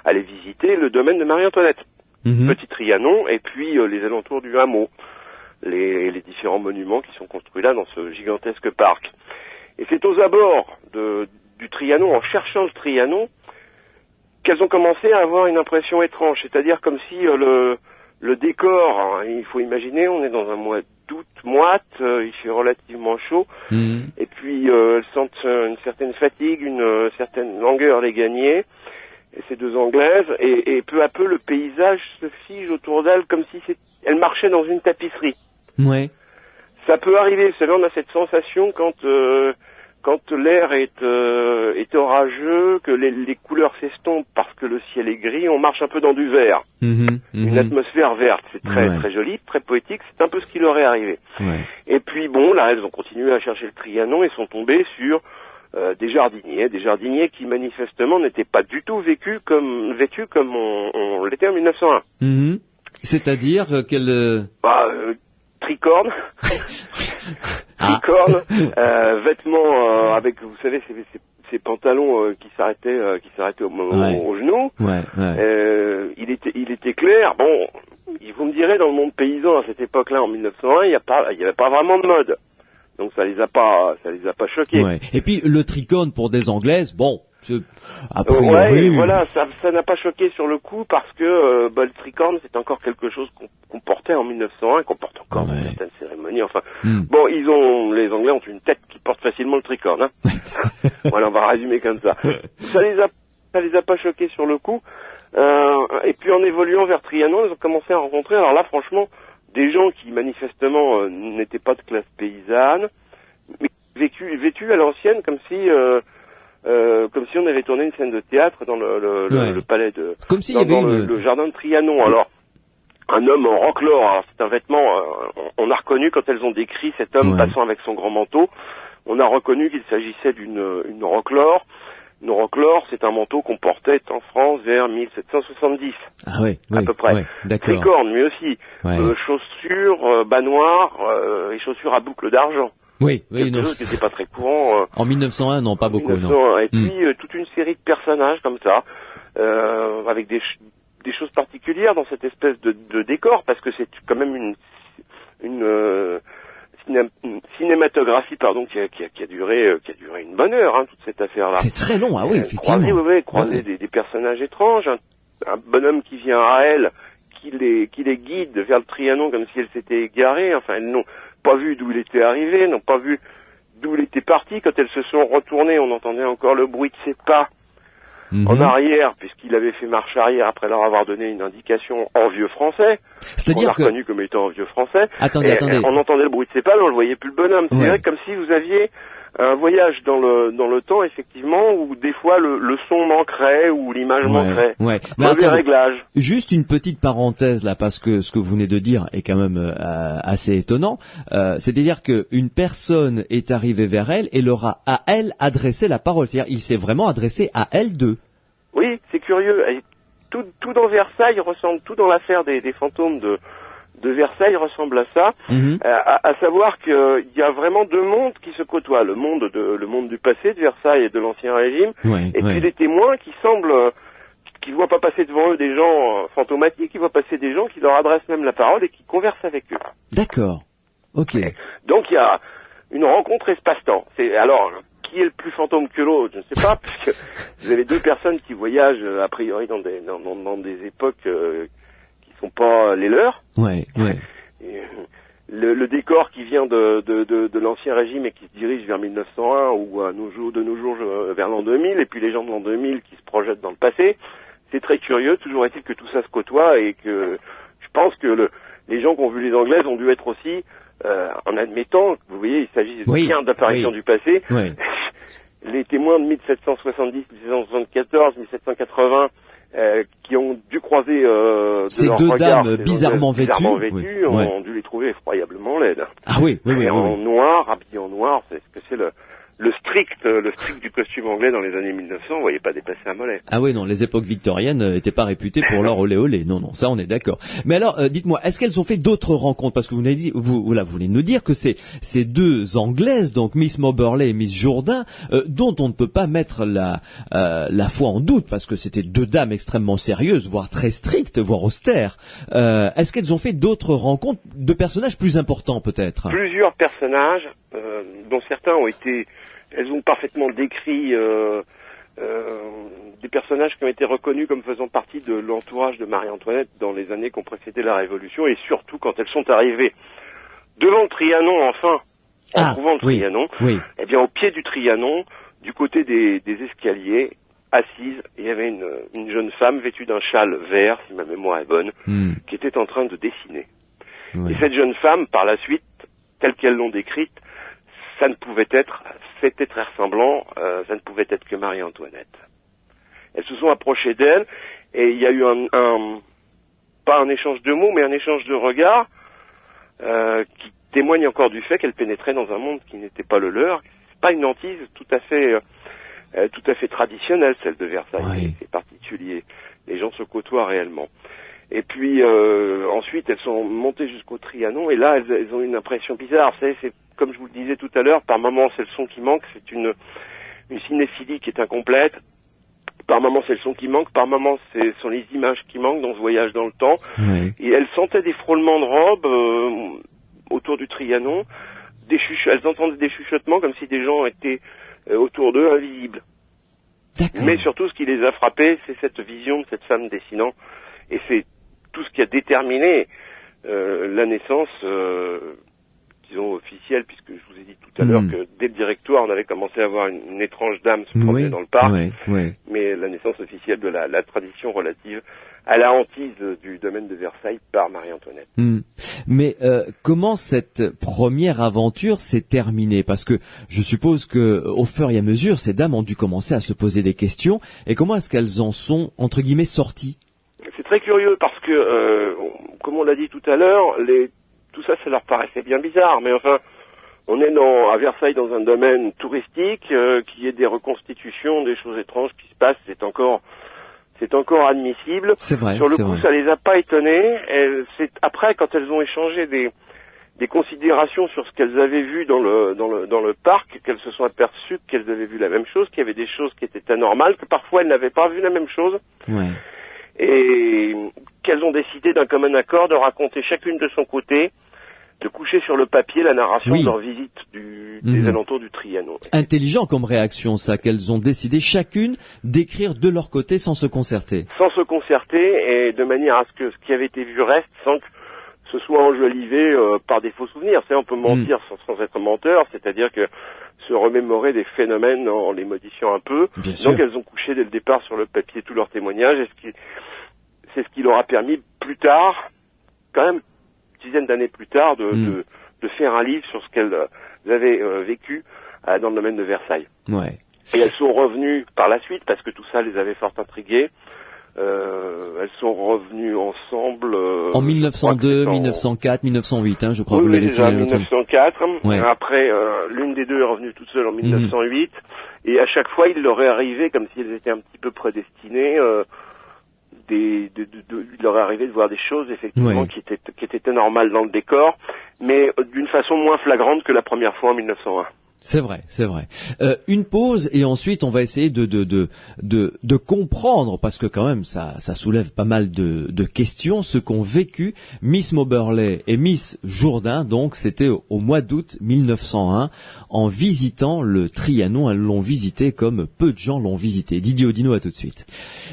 aller visiter le domaine de Marie-Antoinette. Petit Trianon, et puis les alentours du hameau, les différents monuments qui sont construits là dans ce gigantesque parc. Et c'est aux abords du Trianon, en cherchant le Trianon, qu'elles ont commencé à avoir une impression étrange, c'est-à-dire comme si le décor, hein, il faut imaginer, on est dans un mois d'août moite, il fait relativement chaud, et puis elles sentent une certaine fatigue, une certaine langueur les gagner, et ces 2 Anglaises, et peu à peu le paysage se fige autour d'elles comme si elles marchaient dans une tapisserie. Ouais. Ça peut arriver, vous savez, on a cette sensation quand l'air est orageux, que les couleurs s'estompent parce que le ciel est gris, on marche un peu dans du vert. Une atmosphère verte, c'est très joli, très poétique, c'est un peu ce qui leur est arrivé. Ouais. Et puis là, elles ont continué à chercher le Trianon et sont tombées sur des jardiniers qui manifestement n'étaient pas du tout vêtus comme on l'était en 1901. C'est-à-dire qu'elles... tricorne, vêtements avec, vous savez, ces pantalons qui s'arrêtaient au genou. Il était clair. Bon, vous me direz, dans le monde paysan à cette époque-là, en 1901, il y avait pas vraiment de mode. Donc ça les a pas choqués. Ouais. Et puis le tricorne pour des Anglaises, bon. A priori, voilà, ça n'a pas choqué sur le coup parce que le tricorne c'est encore quelque chose qu'on portait en 1901, qu'on porte encore dans certaines cérémonies. Enfin, les Anglais ont une tête qui porte facilement le tricorne. Hein. Voilà, on va résumer comme ça. Ça les a pas choqués sur le coup. Et puis en évoluant vers Trianon, ils ont commencé à rencontrer. Alors là, franchement, des gens qui manifestement n'étaient pas de classe paysanne, mais vêtus à l'ancienne, comme si on avait tourné une scène de théâtre dans le palais comme s'il y avait le jardin de Trianon. Alors, un homme en roquelaure, alors c'est un vêtement, on a reconnu quand elles ont décrit cet homme passant avec son grand manteau, on a reconnu qu'il s'agissait d'une roquelaure. Une roquelaure, c'est un manteau qu'on portait en France vers 1770. Ah oui, à peu près. D'accord. Tricorne, lui aussi. Chaussures, bas noirs et chaussures à boucles d'argent. Quelque chose qui n'était pas très courant. En 1901, non, pas beaucoup, non. Et puis toute une série de personnages comme ça, avec des choses particulières dans cette espèce de décor, parce que c'est quand même une cinématographie, qui a duré une bonne heure, hein, toute cette affaire-là. C'est très long, effectivement. Croiser des personnages étranges, un bonhomme qui vient à elle, qui les guide vers le Trianon comme si elle s'était égarée. Enfin, elles n'ont pas vu d'où il était arrivé, n'ont pas vu d'où il était parti. Quand elles se sont retournées, on entendait encore le bruit de ses pas en arrière, puisqu'il avait fait marche arrière après leur avoir donné une indication en vieux français. C'est-à-dire qu'on a reconnu comme étant en vieux français. Attendez. On entendait le bruit de ses pas, mais on le voyait plus le bonhomme. C'est vrai, comme si vous aviez un voyage dans le temps, effectivement, où des fois le son manquerait ou l'image manquerait. Mauvais réglage. Juste une petite parenthèse là, parce que ce que vous venez de dire est quand même assez étonnant. C'est-à-dire qu'une personne est arrivée vers elle et leur a à elle adressé la parole. C'est-à-dire il s'est vraiment adressé à elle deux. Oui, c'est curieux. Et tout dans Versailles ressemble, tout dans l'affaire des fantômes de Versailles ressemble à ça, à savoir qu'il y a vraiment deux mondes qui se côtoient, le monde du passé de Versailles et de l'Ancien Régime, puis les témoins qui semblent, qui voient pas passer devant eux des gens fantomatiques, qui voient passer des gens qui leur adressent même la parole et qui conversent avec eux. D'accord. Ok. Donc il y a une rencontre espace-temps. Alors qui est le plus fantôme que l'autre, je ne sais pas, puisque vous avez deux personnes qui voyagent a priori dans des époques qui sont pas les leurs. Et, le décor qui vient de l'Ancien Régime et qui se dirige vers 1901 ou de nos jours vers l'an 2000, et puis les gens de l'an 2000 qui se projettent dans le passé, c'est très curieux. Toujours est-il que tout ça se côtoie et que je pense que les gens qui ont vu les Anglaises ont dû être aussi, en admettant, vous voyez, il s'agit bien d'apparitions du passé. Les témoins de 1770, 1774, 1780, qui ont dû croiser ces deux dames bizarrement vêtues, ont dû les trouver effroyablement laides. Ah oui. Noir, habillés en noir, c'est ce que c'est le strict du costume anglais dans les années 1900, vous voyez pas dépasser un mollet. Ah oui, non, les époques victoriennes n'étaient pas réputées pour leur olé olé. Non, ça on est d'accord. Mais alors, dites-moi, est-ce qu'elles ont fait d'autres rencontres? Parce que vous venez de nous dire que c'est ces deux Anglaises, donc Miss Moberley et Miss Jourdain, dont on ne peut pas mettre la foi en doute, parce que c'était deux dames extrêmement sérieuses, voire très strictes, voire austères. Est-ce qu'elles ont fait d'autres rencontres de personnages plus importants, peut-être? Plusieurs personnages, dont certains elles ont parfaitement décrit des personnages qui ont été reconnus comme faisant partie de l'entourage de Marie-Antoinette dans les années qui ont précédé la Révolution, et surtout quand elles sont arrivées devant le Trianon, en trouvant le Trianon, eh bien au pied du Trianon, du côté des escaliers, assise, il y avait une jeune femme vêtue d'un châle vert, si ma mémoire est bonne, qui était en train de dessiner. Et cette jeune femme, par la suite, telle qu'elles l'ont décrite, ça ne pouvait être, c'était très ressemblant, ça ne pouvait être que Marie-Antoinette. Elles se sont approchées d'elle, et il y a eu pas un échange de mots, mais un échange de regards, qui témoigne encore du fait qu'elles pénétraient dans un monde qui n'était pas le leur. C'est pas une hantise tout à fait traditionnelle, celle de Versailles. C'est particulier. Les gens se côtoient réellement. Et puis ensuite, elles sont montées jusqu'au Trianon, et là, elles ont une impression bizarre. Vous savez, c'est comme je vous le disais tout à l'heure, par moments c'est le son qui manque, c'est une cinéphilie qui est incomplète. Par moments c'est le son qui manque, par moments ce sont les images qui manquent dans ce voyage dans le temps. Et elles sentaient des frôlements de robes autour du Trianon, elles entendaient des chuchotements comme si des gens étaient autour d'eux, invisibles. Mais surtout, ce qui les a frappés, c'est cette vision de cette femme dessinant, et c'est tout ce qui a déterminé la naissance, disons officielle, puisque je vous ai dit tout à l'heure que dès le directoire, on avait commencé à voir une étrange dame se promener dans le parc, mais la naissance officielle de la tradition relative à la hantise du domaine de Versailles par Marie-Antoinette. Mais comment cette première aventure s'est terminée? Parce que je suppose que au fur et à mesure, ces dames ont dû commencer à se poser des questions. Et comment est-ce qu'elles en sont, entre guillemets, sorties? C'est très curieux parce que, comme on l'a dit tout à l'heure, tout ça leur paraissait bien bizarre. Mais enfin, on est à Versailles dans un domaine touristique, qu'il y ait des reconstitutions, des choses étranges qui se passent, c'est encore admissible. C'est vrai. Sur le coup, ça les a pas étonnées. Après, quand elles ont échangé des considérations sur ce qu'elles avaient vu dans le parc, qu'elles se sont aperçues qu'elles avaient vu la même chose, qu'il y avait des choses qui étaient anormales, que parfois elles n'avaient pas vu la même chose. Et qu'elles ont décidé d'un commun accord de raconter chacune de son côté, de coucher sur le papier la narration de leur visite des alentours du Trianon. Intelligent comme réaction, ça, qu'elles ont décidé chacune d'écrire de leur côté sans se concerter. Sans se concerter, et de manière à ce que ce qui avait été vu reste sans que ce soit enjolivé par des faux souvenirs. On peut mentir sans être menteur, c'est-à-dire que se remémorer des phénomènes en les modifiant un peu. Donc elles ont couché dès le départ sur le papier tous leurs témoignages, et c'est ce qui leur a permis plus tard, quand même dizaines d'années plus tard, de faire un livre sur ce qu'elles avaient vécu dans le domaine de Versailles. Et elles sont revenues par la suite, parce que tout ça les avait fort intriguées, Elles sont revenues ensemble en 1902, 1904, 1908, je crois. Oui, vous l'avez déjà 1904. Ouais. Après, l'une des deux est revenue toute seule en 1908. Et à chaque fois, il leur est arrivé, comme si elles étaient un petit peu prédestinées, il leur est arrivé de voir des choses effectivement qui étaient normales dans le décor, mais d'une façon moins flagrante que la première fois en 1901. C'est vrai, c'est vrai. Une pause et ensuite on va essayer de comprendre, parce que quand même ça soulève pas mal de questions, ce qu'ont vécu Miss Moberley et Miss Jourdain. Donc c'était au mois d'août 1901 en visitant le Trianon. Elles l'ont visité comme peu de gens l'ont visité. Didier Audineau, à tout de suite.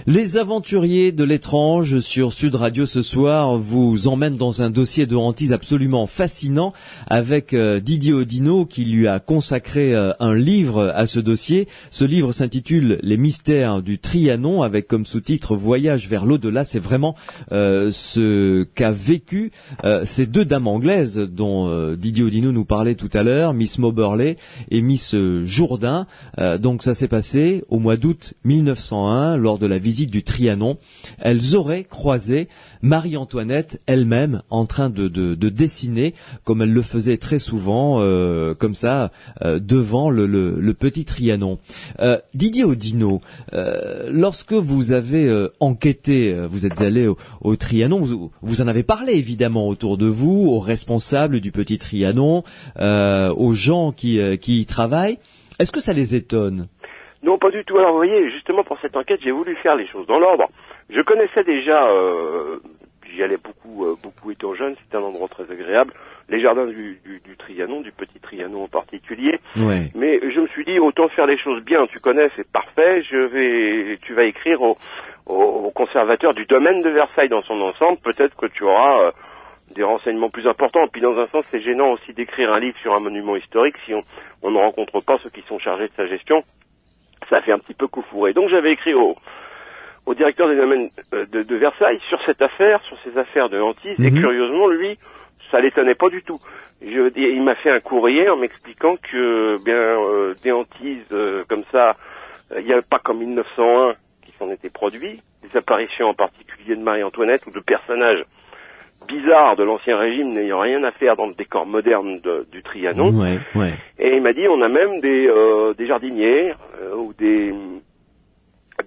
Les aventuriers de l'étrange sur Sud Radio ce soir vous emmènent dans un dossier de hantise absolument fascinant avec Didier Audineau qui lui a consacré un livre à ce dossier. Ce livre s'intitule Les mystères du Trianon avec comme sous-titre Voyage vers l'au-delà. C'est vraiment ce qu'a vécu ces deux dames anglaises dont Didier Audineau nous parlait tout à l'heure, Miss Moberley et Miss Jourdain. Donc ça s'est passé au mois d'août 1901 lors de la visite du Trianon. Elles auraient croisé Marie-Antoinette elle-même en train de dessiner, comme elle le faisait très souvent, comme ça, devant le petit Trianon. Didier Audineau, lorsque vous avez enquêté, vous êtes allé au Trianon, vous en avez parlé évidemment autour de vous, aux responsables du petit Trianon, aux gens qui y travaillent. Est-ce que ça les étonne ? Non, pas du tout. Alors vous voyez, justement pour cette enquête, j'ai voulu faire les choses dans l'ordre. Je connaissais déjà, j'y allais beaucoup étant jeune, c'était un endroit très agréable, les jardins du Trianon, du petit Trianon en particulier. Ouais. Mais je me suis dit, autant faire les choses bien, tu connais, c'est parfait, tu vas écrire au conservateur du domaine de Versailles dans son ensemble, peut-être que tu auras des renseignements plus importants. Puis dans un sens, c'est gênant aussi d'écrire un livre sur un monument historique si on ne rencontre pas ceux qui sont chargés de sa gestion. Ça fait un petit peu coup fourré. Donc j'avais écrit au directeur des domaines de Versailles sur cette affaire, sur ces affaires de hantise, et curieusement, lui, ça l'étonnait pas du tout. Il m'a fait un courrier en m'expliquant que des hantises comme ça, il n'y avait pas comme 1901 qui s'en étaient produits, des apparitions en particulier de Marie-Antoinette ou de personnages bizarres de l'Ancien Régime n'ayant rien à faire dans le décor moderne du Trianon. Ouais, ouais. Et il m'a dit, on a même des jardiniers ou des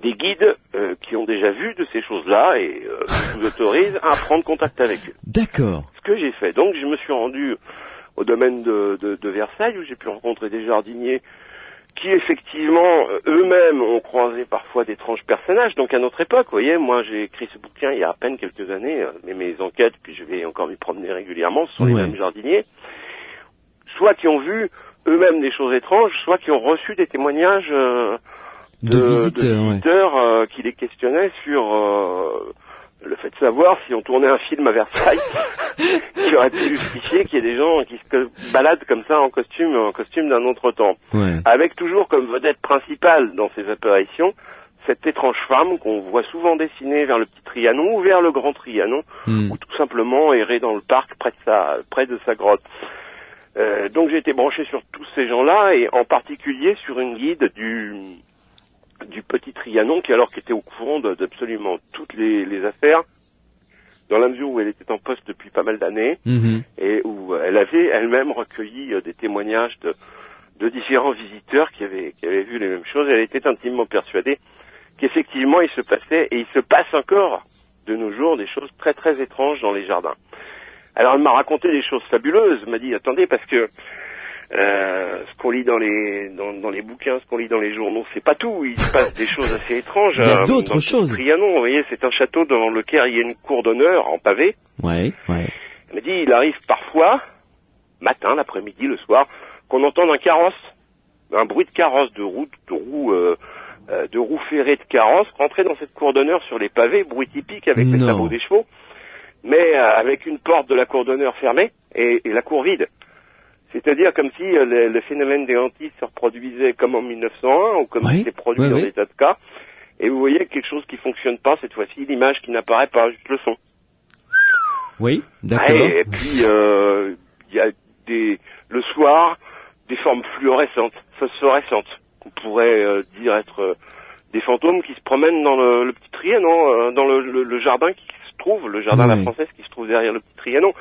guides qui ont déjà vu de ces choses-là et je vous autorise à prendre contact avec eux. D'accord. Ce que j'ai fait. Donc je me suis rendu au domaine de Versailles où j'ai pu rencontrer des jardiniers qui effectivement eux-mêmes ont croisé parfois d'étranges personnages. Donc à notre époque, vous voyez, moi j'ai écrit ce bouquin il y a à peine quelques années, mais mes enquêtes, puis je vais encore m'y promener régulièrement, ce sont les mêmes jardiniers, soit qui ont vu eux-mêmes des choses étranges, soit qui ont reçu des témoignages de visiteurs qui les questionnaient sur le fait de savoir si on tournait un film à Versailles qui aurait pu justifier qu'il y ait des gens qui se baladent comme ça en costume d'un autre temps. Ouais. Avec toujours comme vedette principale dans ces apparitions cette étrange femme qu'on voit souvent dessinée vers le petit Trianon ou vers le grand Trianon, ou tout simplement errer dans le parc près de sa grotte. Donc j'ai été branché sur tous ces gens-là et en particulier sur une guide du petit Trianon qui était au courant d'absolument toutes les affaires dans la mesure où elle était en poste depuis pas mal d'années et où elle avait elle-même recueilli des témoignages de différents visiteurs qui avaient vu les mêmes choses. Elle était intimement persuadée qu'effectivement il se passait et il se passe encore de nos jours des choses très très étranges dans les jardins. Alors elle m'a raconté des choses fabuleuses, m'a dit attendez parce que ce qu'on lit dans les bouquins, ce qu'on lit dans les journaux, c'est pas tout. Il se passe des choses assez étranges. Il y a d'autres choses. Trianon, vous voyez, c'est un château devant lequel il y a une cour d'honneur en pavé. Ouais, ouais. Il m'a dit, il arrive parfois, matin, l'après-midi, le soir, qu'on entende un carrosse, un bruit de carrosse, de roues ferrées de carrosse, rentrer dans cette cour d'honneur sur les pavés, bruit typique avec les sabots des chevaux, mais avec une porte de la cour d'honneur fermée et la cour vide. C'est-à-dire comme si le phénomène des hantises se reproduisait comme en 1901 ou comme il s'est produit dans des tas de cas. Et vous voyez quelque chose qui fonctionne pas cette fois-ci, l'image qui n'apparaît pas, juste le son. Oui, d'accord. Et puis il y a le soir des formes fluorescentes, phosphorescentes, qu'on pourrait dire être des fantômes qui se promènent dans le petit Trianon, dans le jardin qui se trouve, le jardin de la Française qui se trouve derrière le petit Trianon.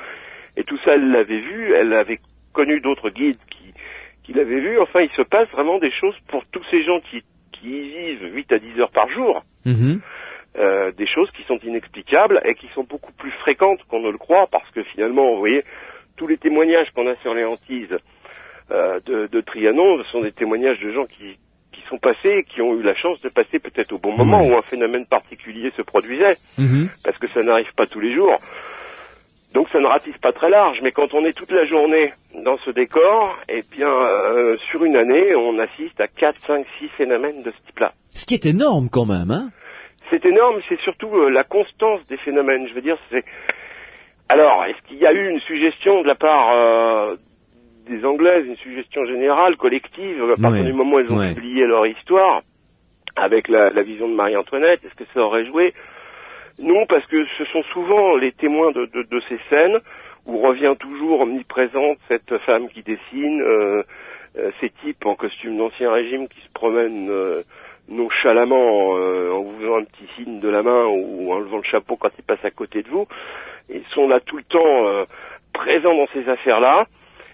Et tout ça, elle l'avait vu, elle avait connu d'autres guides qui l'avaient vu. Enfin, il se passe vraiment des choses pour tous ces gens qui y vivent 8 à 10 heures par jour. Des choses qui sont inexplicables et qui sont beaucoup plus fréquentes qu'on ne le croit, parce que finalement, vous voyez, tous les témoignages qu'on a sur les hantises de Trianon sont des témoignages de gens qui sont passés, qui ont eu la chance de passer peut-être au bon moment où un phénomène particulier se produisait, parce que ça n'arrive pas tous les jours. Donc ça ne ratisse pas très large, mais quand on est toute la journée dans ce décor, eh bien, sur une année, on assiste à 4, 5, 6 phénomènes de ce type-là. Ce qui est énorme quand même, hein? C'est énorme, c'est surtout la constance des phénomènes. Je veux dire, alors, est-ce qu'il y a eu une suggestion de la part des Anglaises, une suggestion générale, collective, à partir du moment où elles ont publié leur histoire, avec la vision de Marie-Antoinette, est-ce que ça aurait joué? Non, parce que ce sont souvent les témoins de ces scènes où revient toujours omniprésente cette femme qui dessine, ces types en costume d'Ancien Régime qui se promènent nonchalamment en vous faisant un petit signe de la main ou en levant le chapeau quand ils passent à côté de vous. Ils sont là tout le temps présents dans ces affaires-là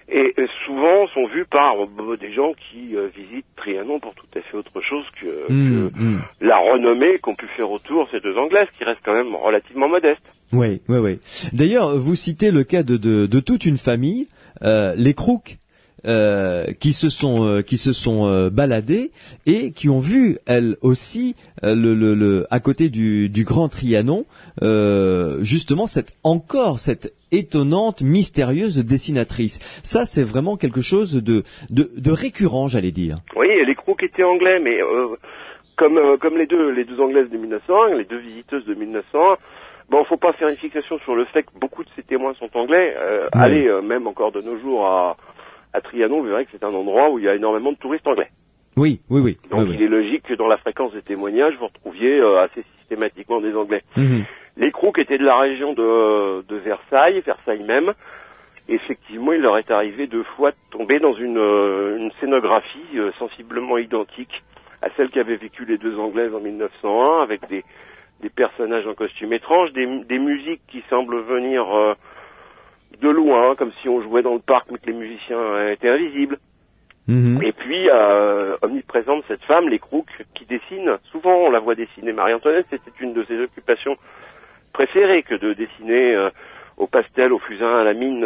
et souvent sont vus par des gens qui visitent Trianon pour tout à fait autre chose que la renommée qu'ont pu faire autour ces deux Anglaises qui restent quand même relativement modestes. Oui. D'ailleurs, vous citez le cas de toute une famille, les Crooks, qui se sont baladées et qui ont vu elles aussi à côté du Grand Trianon justement cette étonnante, mystérieuse dessinatrice. Ça, c'est vraiment quelque chose de récurrent, j'allais dire. Oui, et les Crooks étaient anglais, mais comme les deux Anglaises de 1901, les deux visiteuses de 1901. Bon, faut pas faire une fixation sur le fait que beaucoup de ces témoins sont anglais. Allez, même encore de nos jours à Trianon, vous verrez que c'est un endroit où il y a énormément de touristes anglais. Oui. Donc il est logique que dans la fréquence des témoignages, vous retrouviez assez systématiquement des Anglais. Les Crooks étaient de la région de Versailles même. Et effectivement, il leur est arrivé 2 fois de tomber dans une scénographie sensiblement identique à celle qu'avaient vécu les deux Anglaises en 1901, avec des personnages en costume étrange, des musiques qui semblent venir de loin, comme si on jouait dans le parc mais que les musiciens étaient invisibles. Et puis, omniprésente cette femme, les Crooks, qui dessine. Souvent, on la voit dessiner. Marie-Antoinette, c'était une de ses occupations préférées que de dessiner au pastel, au fusain, à la mine,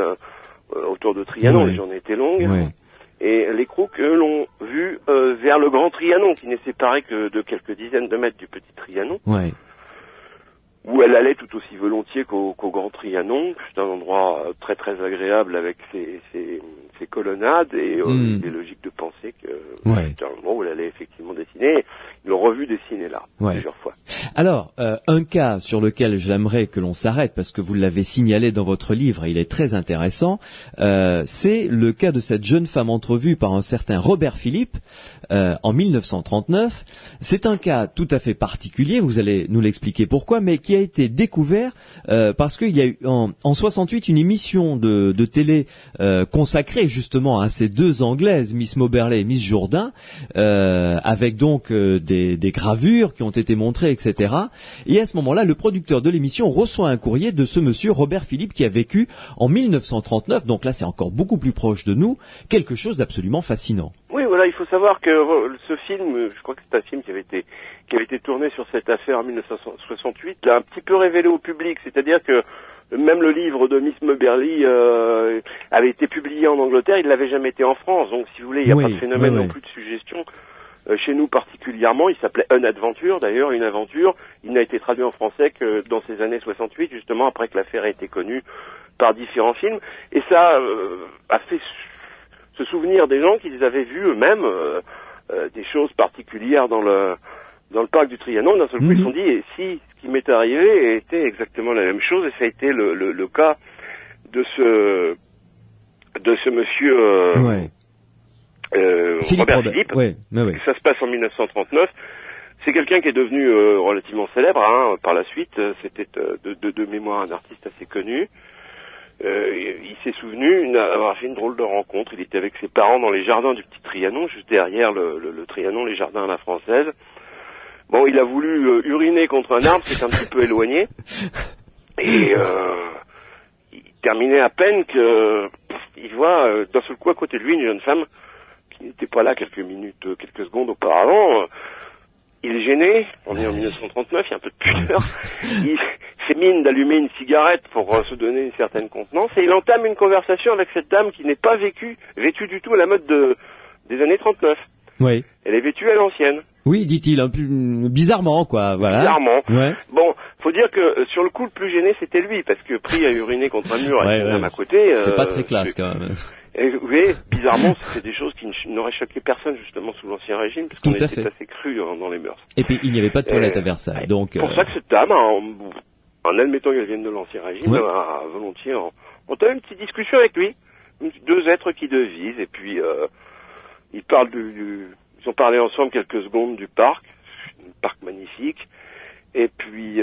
autour de Trianon. Les journées étaient longues. Et les Crooks, eux, l'ont vue vers le Grand Trianon, qui n'est séparé que de quelques dizaines de mètres du Petit Trianon. Où elle allait tout aussi volontiers qu'au Grand Trianon. C'est un endroit très très agréable avec ses colonnades et il est logique de penser que c'était un endroit où elle allait effectivement dessiner. Ils l'ont revu dessiner là, plusieurs fois. Alors, un cas sur lequel j'aimerais que l'on s'arrête, parce que vous l'avez signalé dans votre livre, et il est très intéressant, c'est le cas de cette jeune femme entrevue par un certain Robert Philippe en 1939. C'est un cas tout à fait particulier, vous allez nous l'expliquer pourquoi, mais qui a été découvert parce qu'il y a eu en 68 une émission de télé consacrée justement à ces deux Anglaises, Miss Moberley et Miss Jourdain, avec donc des gravures qui ont été montrées, etc. Et à ce moment-là, le producteur de l'émission reçoit un courrier de ce monsieur Robert Philippe qui a vécu en 1939, donc là c'est encore beaucoup plus proche de nous, quelque chose d'absolument fascinant. Oui, voilà, il faut savoir que ce film, je crois que c'est un film qui avait été tourné sur cette affaire en 1968, l'a un petit peu révélé au public, c'est-à-dire que même le livre de Miss Moberley avait été publié en Angleterre, il l'avait jamais été en France, donc si vous voulez, il n'y a pas de phénomène non plus de suggestion. Chez nous particulièrement, il s'appelait Une aventure, d'ailleurs, une aventure. Il n'a été traduit en français que dans ces années 68, justement après que l'affaire ait été connue par différents films. Et ça a fait se souvenir des gens qu'ils avaient vu eux-mêmes des choses particulières dans le parc du Trianon. D'un seul coup, ils se sont dit, et si ce qui m'est arrivé était exactement la même chose, et ça a été le cas de ce monsieur Robert Philippe. Ça se passe en 1939. C'est quelqu'un qui est devenu relativement célèbre par la suite. C'était de mémoire un artiste assez connu. Il s'est souvenu d'avoir fait une drôle de rencontre. Il était avec ses parents dans les jardins du Petit Trianon, juste derrière le Trianon, les jardins à la française. Bon, il a voulu uriner contre un arbre, c'est un petit peu éloigné. Et il terminait à peine que il voit d'un seul coup à côté de lui une jeune femme qui n'était pas là quelques secondes auparavant. Il est gêné, on est en 1939, il y a un peu de pudeur. Il fait mine d'allumer une cigarette pour se donner une certaine contenance et il entame une conversation avec cette dame qui n'est pas vêtue du tout à la mode des années 39. Oui. Elle est vêtue à l'ancienne. Oui, dit-il, un peu bizarrement, quoi, voilà. Bizarrement. Ouais. Bon, faut dire que sur le coup, le plus gêné, c'était lui, parce que pris à uriner contre un mur avec une dame à côté... c'est pas très classe, quand même. Et vous voyez, bizarrement, c'est des choses qui n'auraient choqué personne, justement, sous l'Ancien Régime, parce qu'on était assez cru dans les mœurs. Et puis, il n'y avait pas de toilette à Versailles, donc... C'est pour ça que cette dame, en admettant qu'elle vienne de l'Ancien Régime, a volontiers... On a eu une petite discussion avec lui, deux êtres qui devisent, et puis ils parlent ils ont parlé ensemble quelques secondes du parc, un parc magnifique, et puis...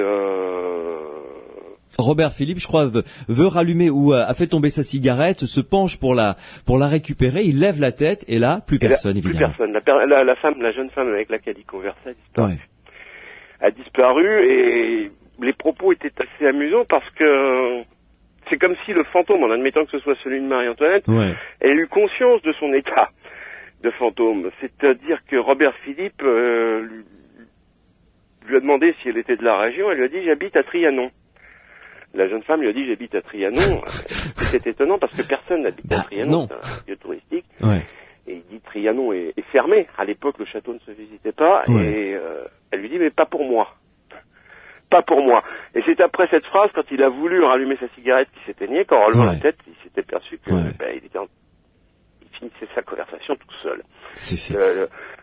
Robert Philippe, je crois, veut rallumer ou a fait tomber sa cigarette, se penche pour la récupérer, il lève la tête, et là, plus personne, évidemment. Plus personne. La jeune femme avec laquelle il conversait a disparu. Ouais. A disparu, et les propos étaient assez amusants parce que c'est comme si le fantôme, en admettant que ce soit celui de Marie-Antoinette, elle a eu conscience de son état de fantôme. C'est-à-dire que Robert Philippe lui a demandé si elle était de la région, elle lui a dit « j'habite à Trianon ». La jeune femme lui a dit « j'habite à Trianon ». C'était étonnant parce que personne n'habite à Trianon, c'est un lieu touristique. Ouais. Et il dit « Trianon est fermé ». À l'époque, le château ne se visitait pas. Ouais. Et elle lui dit « mais pas pour moi ». Pas pour moi. Et c'est après cette phrase, quand il a voulu rallumer sa cigarette qui s'éteignait, qu'en relevant la tête, il s'était perçu que il finissait sa conversation tout seul.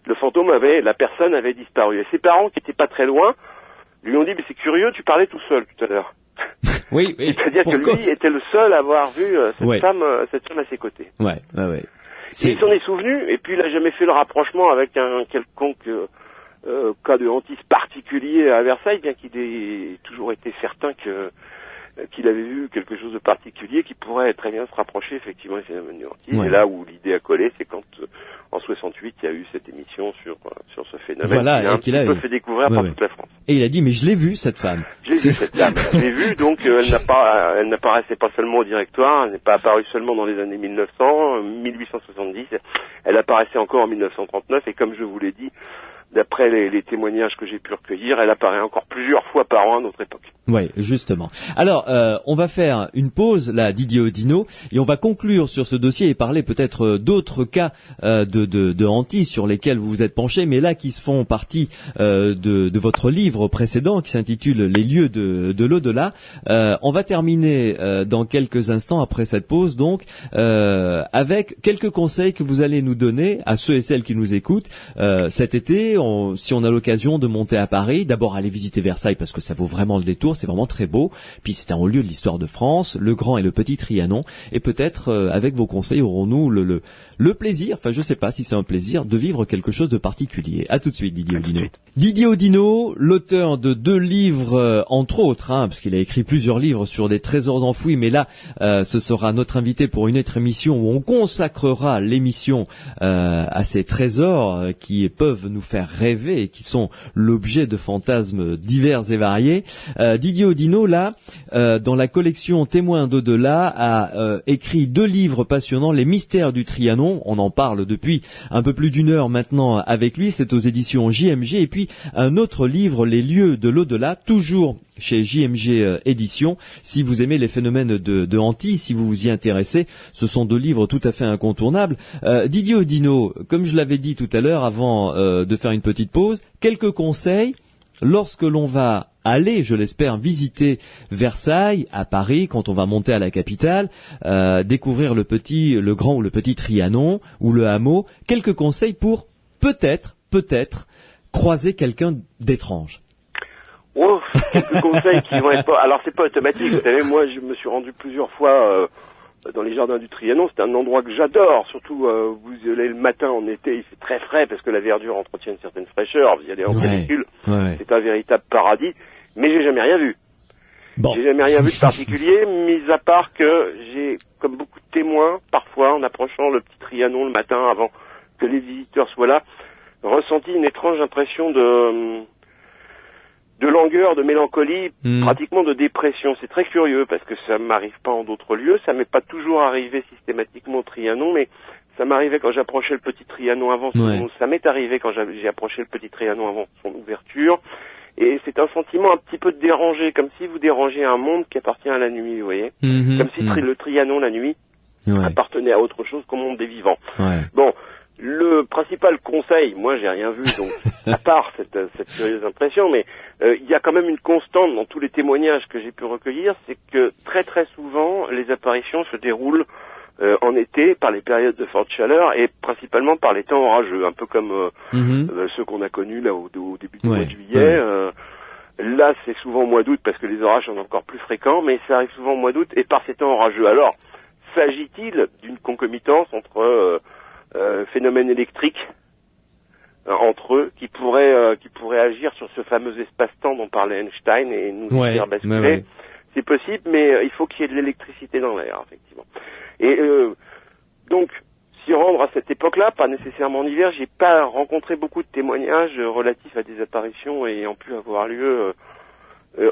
Le fantôme la personne avait disparu. Et ses parents, qui étaient pas très loin, lui ont dit « mais c'est curieux, tu parlais tout seul tout à l'heure ». Oui. C'est-à-dire que lui était le seul à avoir vu cette femme à ses côtés. Ouais. Il s'en est souvenu, et puis il a jamais fait le rapprochement avec un quelconque cas de hantise particulier à Versailles, bien qu'il ait toujours été certain qu'il avait vu quelque chose de particulier qui pourrait très bien se rapprocher effectivement des phénomènes de hantise. Ouais. Et là où l'idée a collé, c'est quand en 68 il y a eu cette émission sur ce phénomène qu'il a un peu fait découvrir par toute la France. Et il a dit mais je l'ai vue cette femme. Je l'ai vue cette dame. Je l'ai vue, donc elle n'apparaissait pas seulement au directoire, elle n'est pas apparue seulement dans les années 1870, elle apparaissait encore en 1939 et comme je vous l'ai dit, d'après les témoignages que j'ai pu recueillir, elle apparaît encore plusieurs fois par an à notre époque. Oui, justement. Alors, on va faire une pause, là, Didier Oudinot, et on va conclure sur ce dossier et parler peut-être d'autres cas de hantise sur lesquels vous vous êtes penché, mais là qui se font partie de votre livre précédent qui s'intitule Les lieux de l'au-delà. On va terminer dans quelques instants après cette pause, donc, avec quelques conseils que vous allez nous donner à ceux et celles qui nous écoutent cet été. Si on a l'occasion de monter à Paris, d'abord aller visiter Versailles parce que ça vaut vraiment le détour, c'est vraiment très beau. Puis c'est un haut lieu de l'histoire de France, le Grand et le Petit Trianon. Et peut-être avec vos conseils aurons-nous le plaisir, enfin je sais pas si c'est un plaisir, de vivre quelque chose de particulier. À tout de suite, Didier Oudinot. Didier Oudinot, l'auteur de 2 livres, entre autres, parce qu'il a écrit plusieurs livres sur des trésors enfouis, mais là, ce sera notre invité pour une autre émission où on consacrera l'émission à ces trésors qui peuvent nous faire rêver et qui sont l'objet de fantasmes divers et variés. Didier Oudinot, là, dans la collection Témoins d'au-delà, a écrit 2 livres passionnants, Les mystères du Trianon. On en parle depuis un peu plus d'1 heure maintenant avec lui. C'est aux éditions JMG. Et puis un autre livre, Les lieux de l'au-delà, toujours chez JMG Éditions. Si vous aimez les phénomènes de hantise, si vous vous y intéressez, ce sont 2 livres tout à fait incontournables. Didier Oudinot, comme je l'avais dit tout à l'heure avant de faire une petite pause, quelques conseils lorsque l'on va aller, je l'espère, visiter Versailles à Paris, quand on va monter à la capitale, découvrir le Grand ou le Petit Trianon ou le hameau. Quelques conseils pour peut-être croiser quelqu'un d'étrange. Oh, quelques conseils qui vont être pas... Alors c'est pas automatique, vous savez, moi je me suis rendu plusieurs fois dans les jardins du Trianon, c'est un endroit que j'adore, surtout vous y allez le matin en été, il fait très frais parce que la verdure entretient une certaine fraîcheur, vous y allez en canicule, c'est un véritable paradis, mais j'ai jamais rien vu. Bon. J'ai jamais rien vu de particulier, mis à part que j'ai, comme beaucoup de témoins, parfois en approchant le Petit Trianon le matin avant que les visiteurs soient là, ressenti une étrange impression de langueur, de mélancolie, pratiquement de dépression. C'est très curieux parce que ça m'arrive pas en d'autres lieux, ça m'est pas toujours arrivé systématiquement au Trianon, mais ça m'arrivait quand j'approchais le petit Trianon avant ça m'est arrivé quand j'ai approché le petit Trianon avant son ouverture, et c'est un sentiment un petit peu dérangé, comme si vous dérangez un monde qui appartient à la nuit, vous voyez, comme si le Trianon la nuit appartenait à autre chose qu'au monde des vivants. Bon, le principal conseil, moi j'ai rien vu, donc à part cette curieuse impression, mais il y a quand même une constante dans tous les témoignages que j'ai pu recueillir, c'est que très très souvent les apparitions se déroulent en été par les périodes de forte chaleur et principalement par les temps orageux, un peu comme ceux qu'on a connus là au début du mois de juillet. Là c'est souvent au mois d'août parce que les orages sont encore plus fréquents, mais ça arrive souvent au mois d'août et par ces temps orageux. Alors, s'agit-il d'une concomitance entre phénomènes électriques entre eux qui pourraient agir sur ce fameux espace-temps dont parlait Einstein et nous faire basculer? C'est possible, mais il faut qu'il y ait de l'électricité dans l'air, effectivement. Et donc, s'y rendre à cette époque-là, pas nécessairement en hiver, j'ai pas rencontré beaucoup de témoignages relatifs à des apparitions ayant pu avoir lieu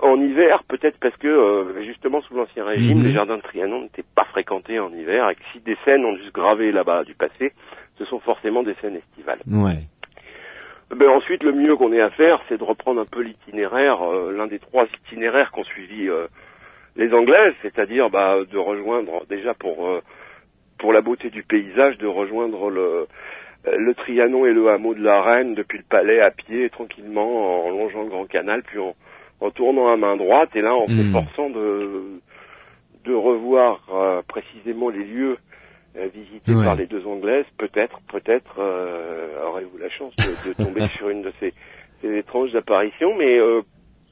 en hiver, peut-être parce que justement sous l'Ancien Régime, les jardins de Trianon n'étaient pas fréquentés en hiver, et que si des scènes ont dû se graver là-bas du passé, ce sont forcément des scènes estivales. Ensuite, le mieux qu'on ait à faire, c'est de reprendre un peu l'itinéraire, l'un des 3 itinéraires qu'ont suivi les Anglaises, c'est-à-dire de rejoindre déjà pour la beauté du paysage, de rejoindre le Trianon et le hameau de la Reine depuis le palais à pied, tranquillement, en longeant le Grand Canal, puis en tournant à main droite, et là en s'efforçant de revoir précisément les lieux visités par les 2 Anglaises, peut-être aurez-vous la chance de tomber sur une de ces étranges apparitions, mais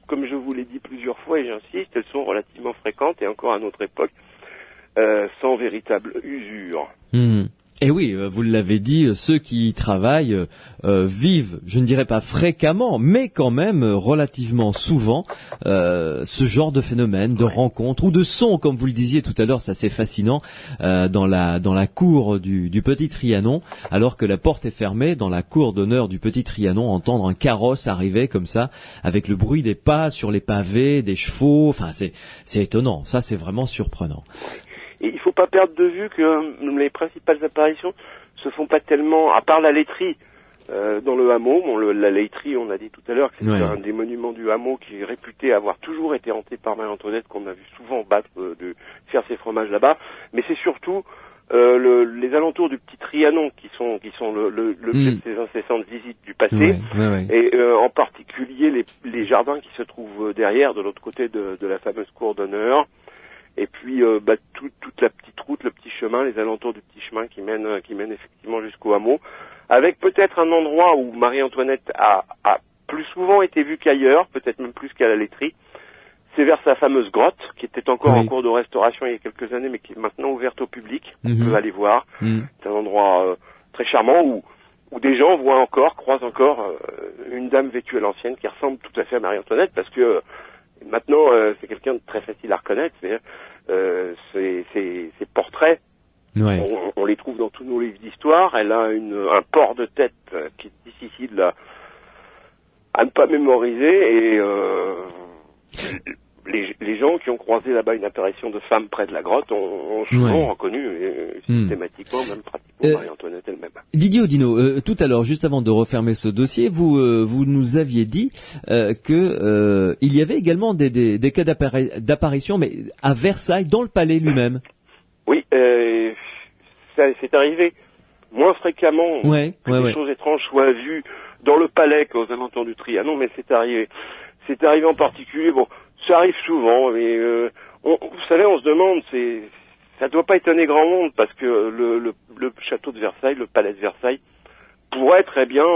comme je vous l'ai dit plusieurs fois et j'insiste, elles sont relativement fréquentes et encore à notre époque sans véritable usure. Et oui, vous l'avez dit, ceux qui y travaillent vivent, je ne dirais pas fréquemment, mais quand même relativement souvent, ce genre de phénomène, de rencontres ou de sons, comme vous le disiez tout à l'heure, ça c'est fascinant, dans la cour du Petit Trianon, alors que la porte est fermée, dans la cour d'honneur du Petit Trianon, entendre un carrosse arriver comme ça, avec le bruit des pas sur les pavés, des chevaux, enfin c'est étonnant, ça c'est vraiment surprenant. Et il faut pas perdre de vue que les principales apparitions se font pas tellement, à part la laiterie dans le hameau. La laiterie, on a dit tout à l'heure que c'est un des monuments du hameau qui est réputé avoir toujours été hanté par Marie-Antoinette, qu'on a vu souvent battre de faire ses fromages là-bas. Mais c'est surtout les alentours du Petit Trianon qui sont l'objet de ces incessantes visites du passé, et en particulier les jardins qui se trouvent derrière, de l'autre côté de la fameuse cour d'honneur. Et puis toute la petite route, le petit chemin, les alentours du petit chemin qui mène effectivement jusqu'au hameau, avec peut-être un endroit où Marie-Antoinette a plus souvent été vue qu'ailleurs, peut-être même plus qu'à la laiterie. C'est vers sa fameuse grotte, qui était encore en cours de restauration il y a quelques années, mais qui est maintenant ouverte au public. On peut aller voir. C'est un endroit très charmant où des gens croisent encore une dame vêtue à l'ancienne qui ressemble tout à fait à Marie-Antoinette, parce que maintenant, c'est quelqu'un de très facile à reconnaître. Ses portraits, on les trouve dans tous nos livres d'histoire. Elle a un port de tête qui est difficile à ne pas mémoriser. Et les gens qui ont croisé là-bas une apparition de femme près de la grotte ont souvent reconnu systématiquement, même pratiquement Marie-Antoinette elle-même. Didier Oudinot, tout à l'heure, juste avant de refermer ce dossier, vous nous aviez dit que il y avait également des cas d'apparition, mais à Versailles, dans le palais lui-même. Oui, c'est arrivé moins fréquemment que des choses étranges soient vues dans le palais qu'aux alentours du Trianon, mais c'est arrivé. C'est arrivé en particulier, ça arrive souvent, mais vous savez, on se demande, ça doit pas étonner grand monde, parce que le château de Versailles, le palais de Versailles, pourrait très bien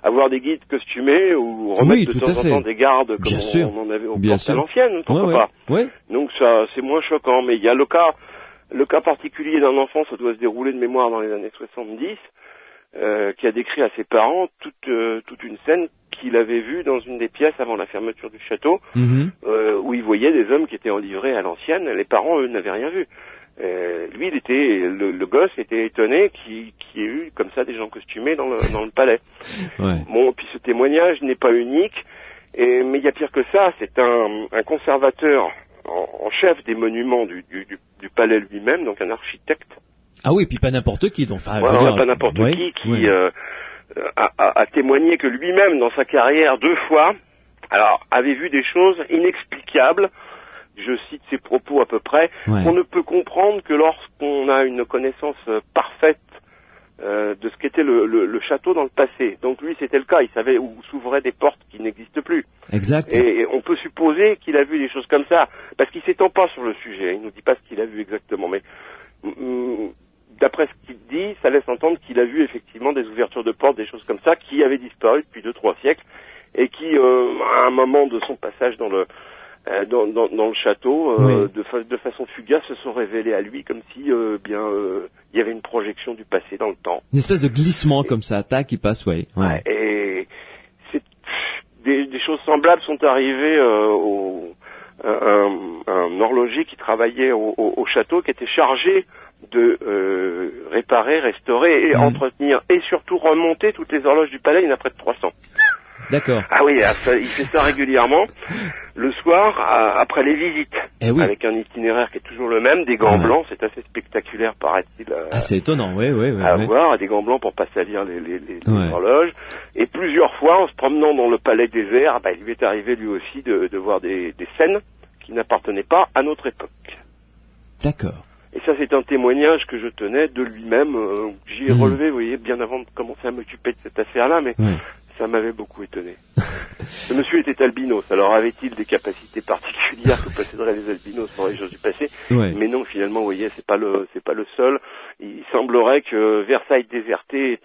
avoir des guides costumés ou remettre de temps en temps des gardes comme on en avait au porte à l'ancienne, pourquoi pas. Donc ça, c'est moins choquant, mais il y a le cas particulier d'un enfant, ça doit se dérouler de mémoire dans les années 70, qui a décrit à ses parents toute une scène qu'il avait vue dans une des pièces avant la fermeture du château, où il voyait des hommes qui étaient enivrés à l'ancienne. Les parents, eux, n'avaient rien vu. Lui, le gosse était étonné qu'il y ait eu comme ça des gens costumés dans le palais. Bon, puis ce témoignage n'est pas unique, Mais il y a pire que ça, c'est un conservateur en chef des monuments du palais lui-même, donc un architecte. Ah oui, puis pas n'importe qui, donc. Enfin, pas n'importe qui a témoigné que lui-même, dans sa carrière, 2 fois, alors avait vu des choses inexplicables. Je cite ses propos à peu près, qu'on ne peut comprendre que lorsqu'on a une connaissance parfaite de ce qu'était le château dans le passé. Donc lui, c'était le cas, il savait où s'ouvraient des portes qui n'existent plus. Exact. Et on peut supposer qu'il a vu des choses comme ça, parce qu'il s'étend pas sur le sujet, il nous dit pas ce qu'il a vu exactement, mais d'après ce qu'il dit, ça laisse entendre qu'il a vu effectivement des ouvertures de portes, des choses comme ça, qui avaient disparu depuis 2-3 siècles, et qui, à un moment de son passage dans le château, de façon fugace, se sont révélés à lui comme si, il y avait une projection du passé dans le temps. Une espèce de glissement comme ça, tac, qui passe, et des choses semblables sont arrivées un horloger qui travaillait au château, qui était chargé de réparer, restaurer et entretenir, et surtout remonter toutes les horloges du palais. Il y en a près de 300. D'accord. Ah oui, il fait ça régulièrement, le soir, après les visites, avec un itinéraire qui est toujours le même, des gants blancs, c'est assez spectaculaire, paraît-il. C'est étonnant, à voir, des gants blancs pour pas salir les horloges. Et plusieurs fois, en se promenant dans le palais désert, il lui est arrivé lui aussi de voir des scènes qui n'appartenaient pas à notre époque. D'accord. Et ça, c'est un témoignage que je tenais de lui-même, j'y ai relevé, vous voyez, bien avant de commencer à m'occuper de cette affaire-là, mais ça m'avait beaucoup étonné. Ce monsieur était albinos, alors avait-il des capacités particulières que posséderaient les albinos dans les choses du passé? Mais non, finalement, vous voyez, c'est pas le seul. Il semblerait que Versailles déserté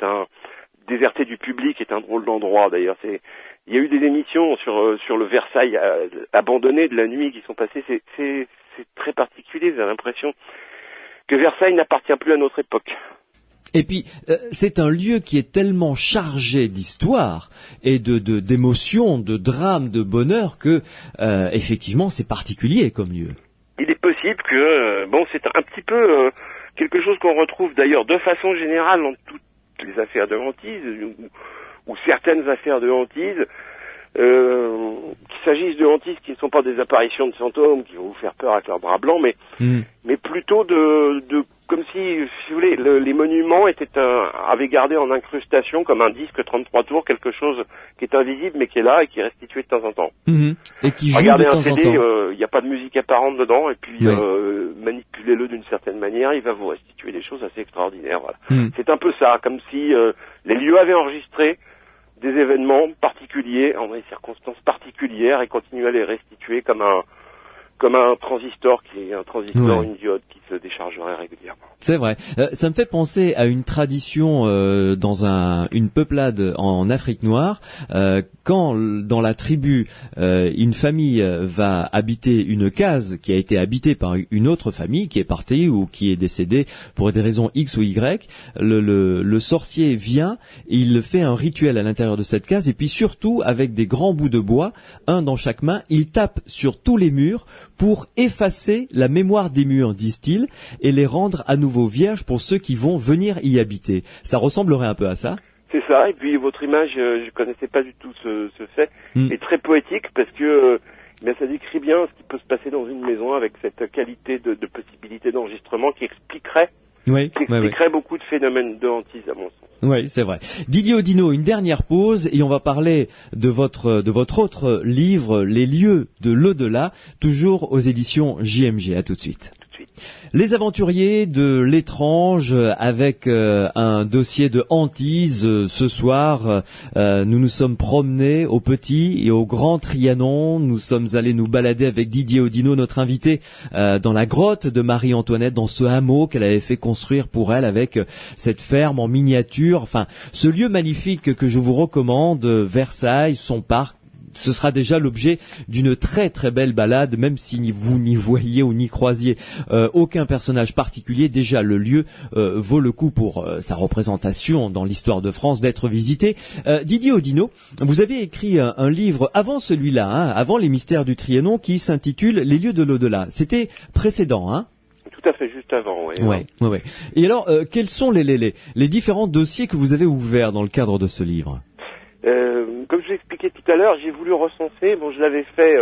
du public est un drôle d'endroit, d'ailleurs. Il y a eu des émissions sur le Versailles abandonné de la nuit qui sont passées, c'est très particulier, j'ai l'impression que Versailles n'appartient plus à notre époque. Et puis, c'est un lieu qui est tellement chargé d'histoire et d'émotions, de drames, de bonheur que, effectivement, c'est particulier comme lieu. Il est possible que, c'est un petit peu quelque chose qu'on retrouve d'ailleurs de façon générale dans toutes les affaires de hantise, ou certaines affaires de hantise, qu'il s'agisse de hantises qui ne sont pas des apparitions de fantômes qui vont vous faire peur avec leurs bras blancs, mais plutôt de comme si vous voulez, les monuments avaient gardé en incrustation comme un disque 33 tours quelque chose qui est invisible mais qui est là et qui est restitué de temps en temps. Et qui joue Regardez de temps un CD, en temps. Il n'y a pas de musique apparente dedans, et puis manipulez-le d'une certaine manière, il va vous restituer des choses assez extraordinaires. Voilà. C'est un peu ça, comme si les lieux avaient enregistré des événements particuliers, en des circonstances particulières, et continuaient à les restituer comme un transistor une diode qui se déchargerait régulièrement. C'est vrai. Ça me fait penser à une tradition dans une peuplade en Afrique noire. Quand dans la tribu, une famille va habiter une case qui a été habitée par une autre famille qui est partie ou qui est décédée pour des raisons X ou Y, le sorcier vient, il fait un rituel à l'intérieur de cette case et puis surtout avec des grands bouts de bois, un dans chaque main, il tape sur tous les murs pour effacer la mémoire des murs, disent-ils, et les rendre à nouveau vierges pour ceux qui vont venir y habiter. Ça ressemblerait un peu à ça? C'est ça, et puis votre image, je connaissais pas du tout ce fait, est très poétique parce que ça décrit bien ce qui peut se passer dans une maison avec cette qualité de possibilité d'enregistrement qui expliquerait beaucoup de phénomènes de hantise à mon sens. Oui, c'est vrai. Didier Oudinot, une dernière pause et on va parler de votre autre livre, Les lieux de l'au-delà, toujours aux éditions JMG. À tout de suite. Les aventuriers de l'étrange avec un dossier de hantise. Ce soir, nous nous sommes promenés au Petit et au Grand Trianon. Nous sommes allés nous balader avec Didier Oudinot, notre invité, dans la grotte de Marie-Antoinette, dans ce hameau qu'elle avait fait construire pour elle avec cette ferme en miniature. Enfin, ce lieu magnifique que je vous recommande, Versailles, son parc. Ce sera déjà l'objet d'une très très belle balade, même si vous n'y voyez ou n'y croisiez aucun personnage particulier. Déjà, le lieu vaut le coup pour sa représentation dans l'histoire de France d'être visité. Didier Oudinot, vous avez écrit un livre avant celui-là, avant Les Mystères du Trianon, qui s'intitule Les lieux de l'au-delà. C'était précédent, hein? Tout à fait, juste avant, oui. Ouais. Et alors, quels sont les différents dossiers que vous avez ouverts dans le cadre de ce livre? Comme je l'expliquais expliqué tout à l'heure, j'ai voulu recenser, bon je l'avais fait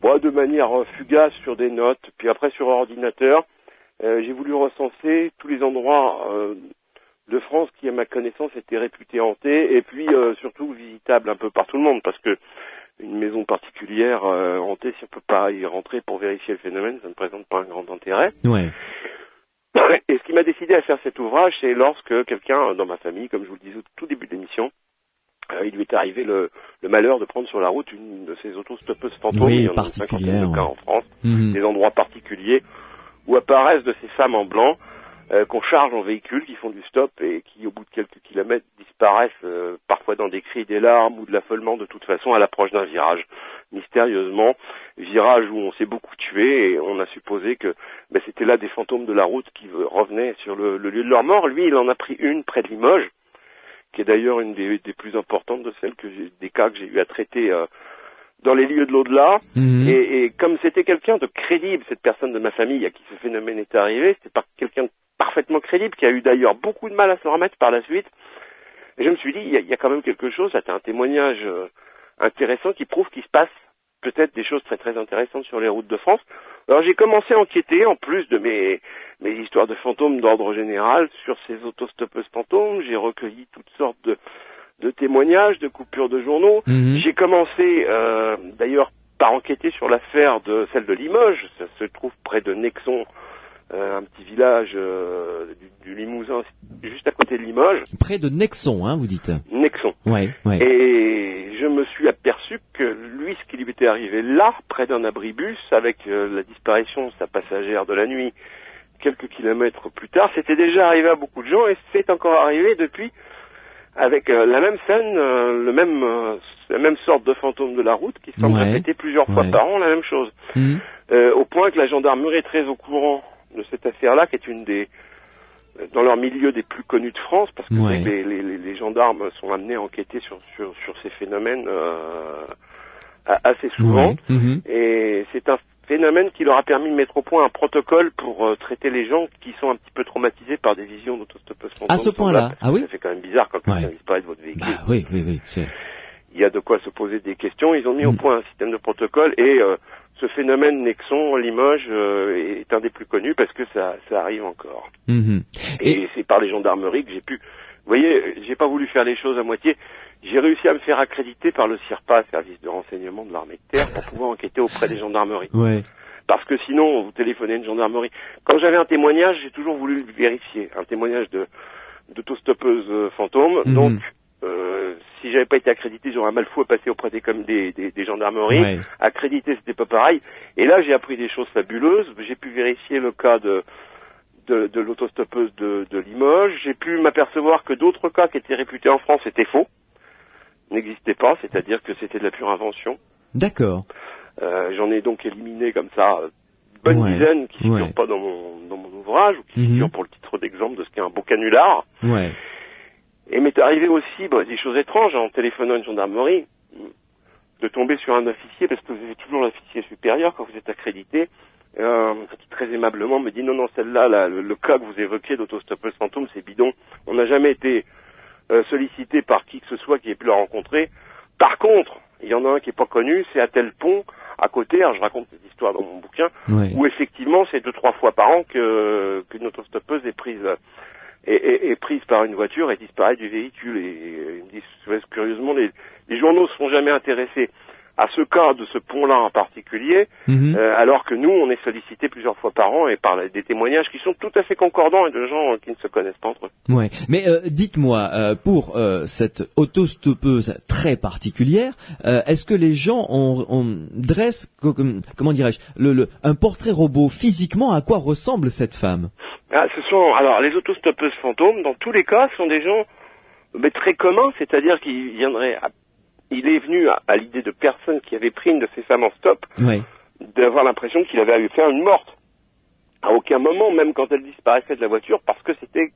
de manière fugace sur des notes, puis après sur ordinateur, j'ai voulu recenser tous les endroits de France qui, à ma connaissance, étaient réputés hantés, et puis surtout visitables un peu par tout le monde, parce que une maison particulière hantée, si on peut pas y rentrer pour vérifier le phénomène, ça ne présente pas un grand intérêt. Ouais. Et ce qui m'a décidé à faire cet ouvrage, c'est lorsque quelqu'un dans ma famille, comme je vous le disais au tout début de l'émission, il lui est arrivé le malheur de prendre sur la route une de ces autostoppeuses fantômes. Oui, il y en a une cinquantaine de cas en France, des endroits particuliers où apparaissent de ces femmes en blanc qu'on charge en véhicule, qui font du stop et qui, au bout de quelques kilomètres, disparaissent parfois dans des cris, des larmes ou de l'affolement de toute façon à l'approche d'un virage. Mystérieusement, virage où on s'est beaucoup tué et on a supposé que c'était là des fantômes de la route qui revenaient sur le lieu de leur mort. Lui, il en a pris une près de Limoges, qui est d'ailleurs une des plus importantes de celles des cas que j'ai eu à traiter dans les lieux de l'au-delà. Et comme c'était quelqu'un de crédible, cette personne de ma famille à qui ce phénomène est arrivé, c'était pas quelqu'un de parfaitement crédible, qui a eu d'ailleurs beaucoup de mal à se remettre par la suite. Et je me suis dit, il y a quand même quelque chose, c'était un témoignage intéressant qui prouve qu'il se passe peut-être des choses très très intéressantes sur les routes de France. Alors j'ai commencé à enquêter, en plus de mes histoires de fantômes d'ordre général, sur ces autostoppeuses fantômes. J'ai recueilli toutes sortes de témoignages, de coupures de journaux. J'ai commencé d'ailleurs par enquêter sur l'affaire de celle de Limoges. Ça se trouve près de Nexon, un petit village du Limousin, juste à côté de Limoges. Près de Nexon, hein, vous dites. Nexon. Ouais. Et je me suis aperçu que lui, ce qui lui était arrivé là, près d'un abribus, avec la disparition de sa passagère de la nuit, quelques kilomètres plus tard, c'était déjà arrivé à beaucoup de gens, et c'est encore arrivé depuis, avec la même scène, la même sorte de fantôme de la route qui semble répéter plusieurs fois par an la même chose. Au point que la gendarmerie est très au courant de cette affaire-là, qui est une des, dans leur milieu, des plus connues de France, parce que les gendarmes sont amenés à enquêter sur ces phénomènes assez souvent. Et c'est un phénomène qui leur a permis de mettre au point un protocole pour traiter les gens qui sont un petit peu traumatisés par des visions d'autostoppeuses fantômes. À ce point-là, Ça fait quand même bizarre quand quelqu'un disparaît de votre véhicule. Bah, oui. Il y a de quoi se poser des questions. Ils ont mis au point un système de protocole et ce phénomène Nexon, Limoges, est un des plus connus parce que ça arrive encore. Et c'est par les gendarmeries que j'ai pu... Vous voyez, j'ai pas voulu faire les choses à moitié. J'ai réussi à me faire accréditer par le CIRPA, service de renseignement de l'armée de terre, pour pouvoir enquêter auprès des gendarmeries. Parce que sinon, vous téléphonez une gendarmerie. Quand j'avais un témoignage, j'ai toujours voulu le vérifier. Un témoignage d'autostoppeuse fantôme. Donc, si j'avais pas été accrédité, j'aurais un mal fou à passer auprès des gendarmeries. Accrédité, c'était pas pareil. Et là, j'ai appris des choses fabuleuses. J'ai pu vérifier le cas de l'autostoppeuse de Limoges. J'ai pu m'apercevoir que d'autres cas qui étaient réputés en France étaient faux, n'existaient pas, c'est-à-dire que c'était de la pure invention. D'accord. J'en ai donc éliminé comme ça une bonne dizaine qui ne figurent pas dans mon ouvrage, ou qui figurent pour le titre d'exemple de ce qu'est un beau canular. Et m'est arrivé aussi des choses étranges en téléphonant à une gendarmerie, de tomber sur un officier, parce que vous avez toujours l'officier supérieur quand vous êtes accrédité, qui très aimablement me dit non, celle-là, le cas que vous évoquez d'autostoppeuse fantôme, c'est bidon. On n'a jamais été sollicité par qui que ce soit qui ait pu la rencontrer. Par contre, il y en a un qui est pas connu, c'est à tel pont, à côté, alors je raconte cette histoire dans mon bouquin, où effectivement c'est 2-3 fois par an qu'une autostoppeuse est prise par une voiture et disparaît du véhicule. Et ils me disent, curieusement, les journaux ne se sont jamais intéressés à ce cas de ce pont-là en particulier, alors que nous, on est sollicité plusieurs fois par an et par des témoignages qui sont tout à fait concordants et de gens qui ne se connaissent pas entre eux. Mais dites-moi, pour cette autostoppeuse très particulière, est-ce que les gens dressent, comment dirais-je, un portrait robot physiquement? À quoi ressemble cette femme? Alors, les autostoppeuses fantômes, dans tous les cas, sont des gens très communs, c'est-à-dire qu'ils viendraient... Il est venu à l'idée de personnes qui avaient pris une de ces femmes en stop, d'avoir l'impression qu'il avait fait une morte. À aucun moment, même quand elle disparaissait de la voiture, parce que c'était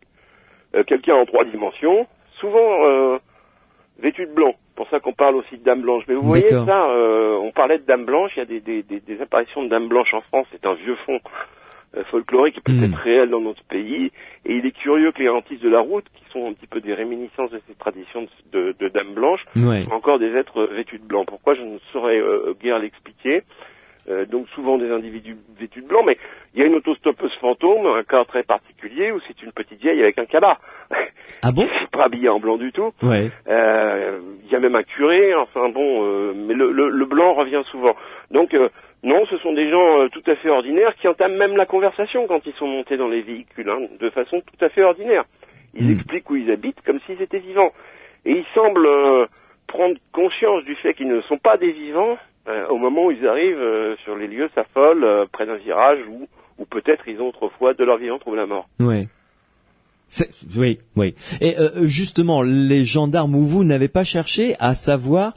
quelqu'un en 3 dimensions, souvent vêtu de blanc. C'est pour ça qu'on parle aussi de dame blanche. Mais vous voyez ça, on parlait de dame blanche, il y a des apparitions de dame blanche en France, c'est un vieux fond folklorique et peut-être réelle dans notre pays. Et il est curieux que les hantises de la route, qui sont un petit peu des réminiscences de ces traditions de dames blanches, soient encore des êtres vêtus de blanc. Pourquoi, je ne saurais guère l'expliquer. Donc souvent des individus vêtus de blanc, mais il y a une autostoppeuse fantôme, un cas très particulier, où c'est une petite vieille avec un cabas. Ah bon? C'est pas habillé en blanc du tout. Ouais. Il y a même un curé, enfin bon, mais le blanc revient souvent. Donc non, ce sont des gens tout à fait ordinaires qui entament même la conversation quand ils sont montés dans les véhicules, hein, de façon tout à fait ordinaire. Ils expliquent où ils habitent comme s'ils étaient vivants. Et ils semblent prendre conscience du fait qu'ils ne sont pas des vivants au moment où ils arrivent sur les lieux s'affolent près d'un virage où peut-être ils ont autrefois de leur vivant trouvé la mort. Ouais. Oui. Et justement, les gendarmes ou vous n'avez pas cherché à savoir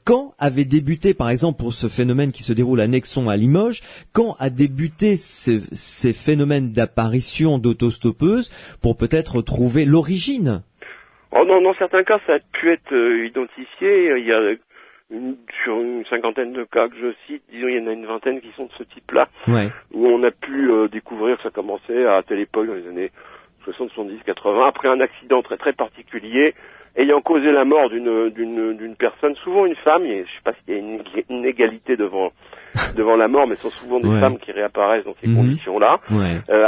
quand avait débuté, par exemple, pour ce phénomène qui se déroule à Nexon à Limoges, quand a débuté ces phénomènes d'apparition d'autostoppeuses pour peut-être trouver l'origine? Oh non, dans certains cas, ça a pu être identifié. Il y a sur une cinquantaine de cas que je cite, disons, il y en a une vingtaine qui sont de ce type-là, où on a pu découvrir que ça commençait à telle époque, dans les années 60, 70, 80, après un accident très très particulier, ayant causé la mort d'une personne, souvent une femme. Je ne sais pas s'il y a une égalité devant la mort, mais ce sont souvent des femmes qui réapparaissent dans ces conditions-là,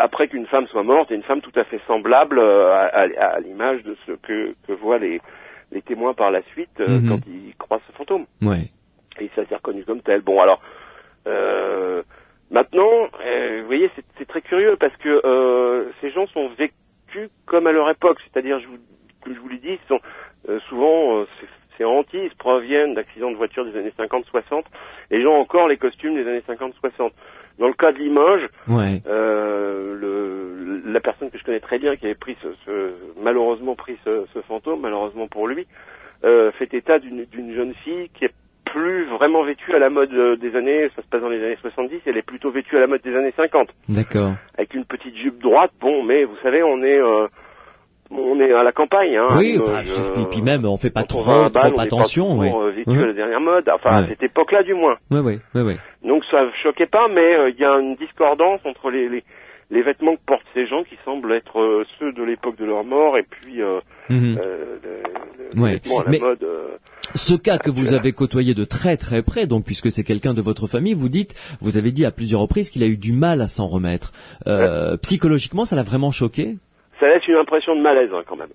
après qu'une femme soit morte, et une femme tout à fait semblable à l'image de ce que voient les témoins par la suite quand ils croisent ce fantôme. Et ça s'est reconnu comme tel. Bon, alors maintenant, vous voyez, c'est très curieux parce que ces gens sont vécus comme à leur époque, c'est-à-dire, comme je vous l'ai dit, sont souvent ces hantises proviennent d'accidents de voiture des années 50-60. Les gens ont encore les costumes des années 50-60. Dans le cas de Limoges, la personne que je connais très bien qui avait pris malheureusement pris ce fantôme, malheureusement pour lui, fait état d'une jeune fille qui est plus vraiment vêtue à la mode des années, ça se passe dans les années 70, elle est plutôt vêtue à la mode des années 50. D'accord. Avec une petite jupe droite, bon, mais vous savez, on est à la campagne, hein. Oui, et puis même, on fait pas trop attention, vêtu à la dernière mode, enfin, à cette époque-là, du moins. Oui. Donc, ça choquait pas, mais il y a une discordance entre les vêtements que portent ces gens qui semblent être ceux de l'époque de leur mort, et puis, les vêtements à la mode, ce cas que vous avez côtoyé de très très près, donc puisque c'est quelqu'un de votre famille, vous avez dit à plusieurs reprises qu'il a eu du mal à s'en remettre. Psychologiquement, ça l'a vraiment choqué? Ça laisse une impression de malaise, hein, quand même.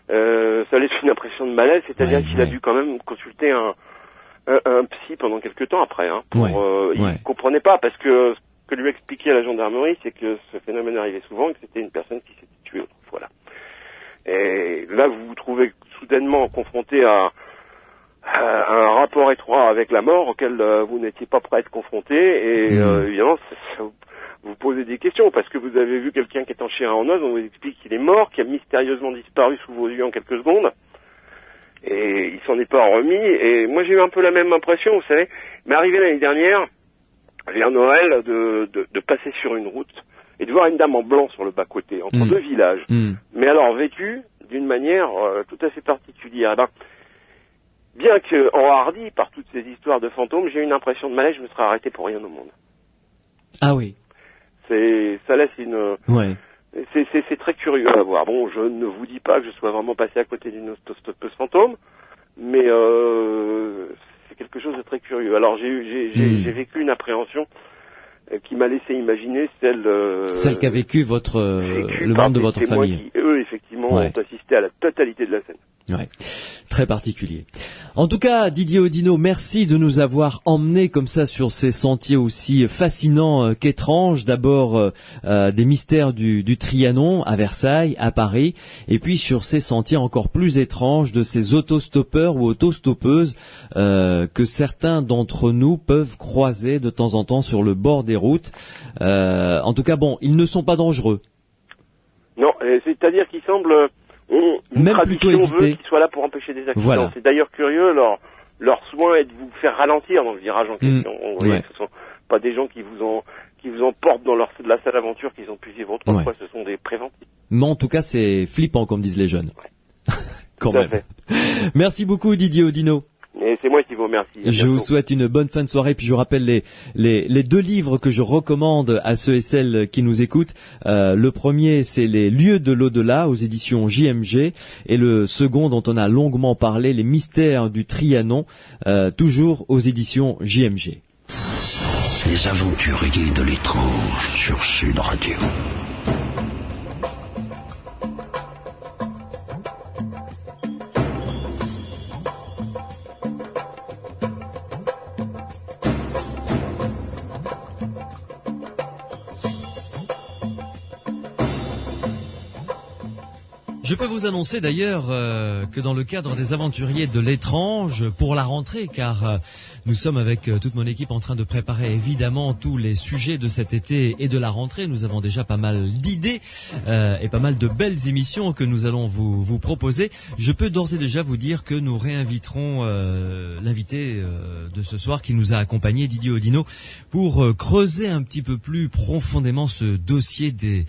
Ça laisse une impression de malaise, c'est-à-dire qu'il a dû quand même consulter un psy pendant quelques temps après. Hein, il comprenait pas, parce que ce que lui expliquait à la gendarmerie, c'est que ce phénomène arrivait souvent et que c'était une personne qui s'était tuée. Voilà. Et là, vous vous trouvez soudainement confronté à un rapport étroit avec la mort auquel vous n'étiez pas prêt à être confronté, et évidemment, ça vous posez des questions, parce que vous avez vu quelqu'un qui est en chair et en os, on vous explique qu'il est mort, qui a mystérieusement disparu sous vos yeux en quelques secondes, et il s'en est pas remis. Et moi, j'ai eu un peu la même impression, vous savez, m'est arrivé l'année dernière, vers Noël, de passer sur une route et de voir une dame en blanc sur le bas-côté, entre deux villages, mais alors vêtue d'une manière tout à fait particulière. Bien que enhardi par toutes ces histoires de fantômes, j'ai eu une impression de malaise, je me serais arrêté pour rien au monde. Ah oui. Ça laisse une... C'est très curieux à voir. Bon, je ne vous dis pas que je sois vraiment passé à côté d'une autostoppeuse fantôme, mais c'est quelque chose de très curieux. Alors j'ai vécu une appréhension qui m'a laissé imaginer celle qu'a vécu le membre de votre famille. Qui, eux, effectivement, ont assisté à la totalité de la scène. Ouais, très particulier. En tout cas, Didier Oudinot, merci de nous avoir emmenés comme ça sur ces sentiers aussi fascinants qu'étranges. D'abord des mystères du Trianon à Versailles, à Paris, et puis sur ces sentiers encore plus étranges de ces autostoppeurs ou autostoppeuses que certains d'entre nous peuvent croiser de temps en temps sur le bord des routes. En tout cas, bon, ils ne sont pas dangereux. Non, c'est-à-dire qu'ils semblent... même plutôt éviter qu'ils soient là pour empêcher des accidents. Voilà. C'est d'ailleurs curieux, leur soin est de vous faire ralentir dans le virage en question. Vous voyez, ce sont pas des gens qui vous emportent dans de la sale aventure qu'ils ont pu vivre autrefois, ce sont des préventifs. Mais en tout cas, c'est flippant, comme disent les jeunes. Quand même. Merci beaucoup, Didier Oudinot. Et c'est moi qui vous remercie. Je vous souhaite une bonne fin de soirée. Puis je rappelle les 2 livres que je recommande à ceux et celles qui nous écoutent. Le premier, c'est Les Lieux de l'au-delà aux éditions JMG. Et le second, dont on a longuement parlé, Les Mystères du Trianon, toujours aux éditions JMG. Les aventuriers de l'étrange sur Sud Radio. Je peux vous annoncer d'ailleurs que dans le cadre des aventuriers de l'étrange, pour la rentrée, car nous sommes avec toute mon équipe en train de préparer évidemment tous les sujets de cet été et de la rentrée. Nous avons déjà pas mal d'idées et pas mal de belles émissions que nous allons vous proposer. Je peux d'ores et déjà vous dire que nous réinviterons l'invité de ce soir qui nous a accompagnés, Didier Audineau, pour creuser un petit peu plus profondément ce dossier des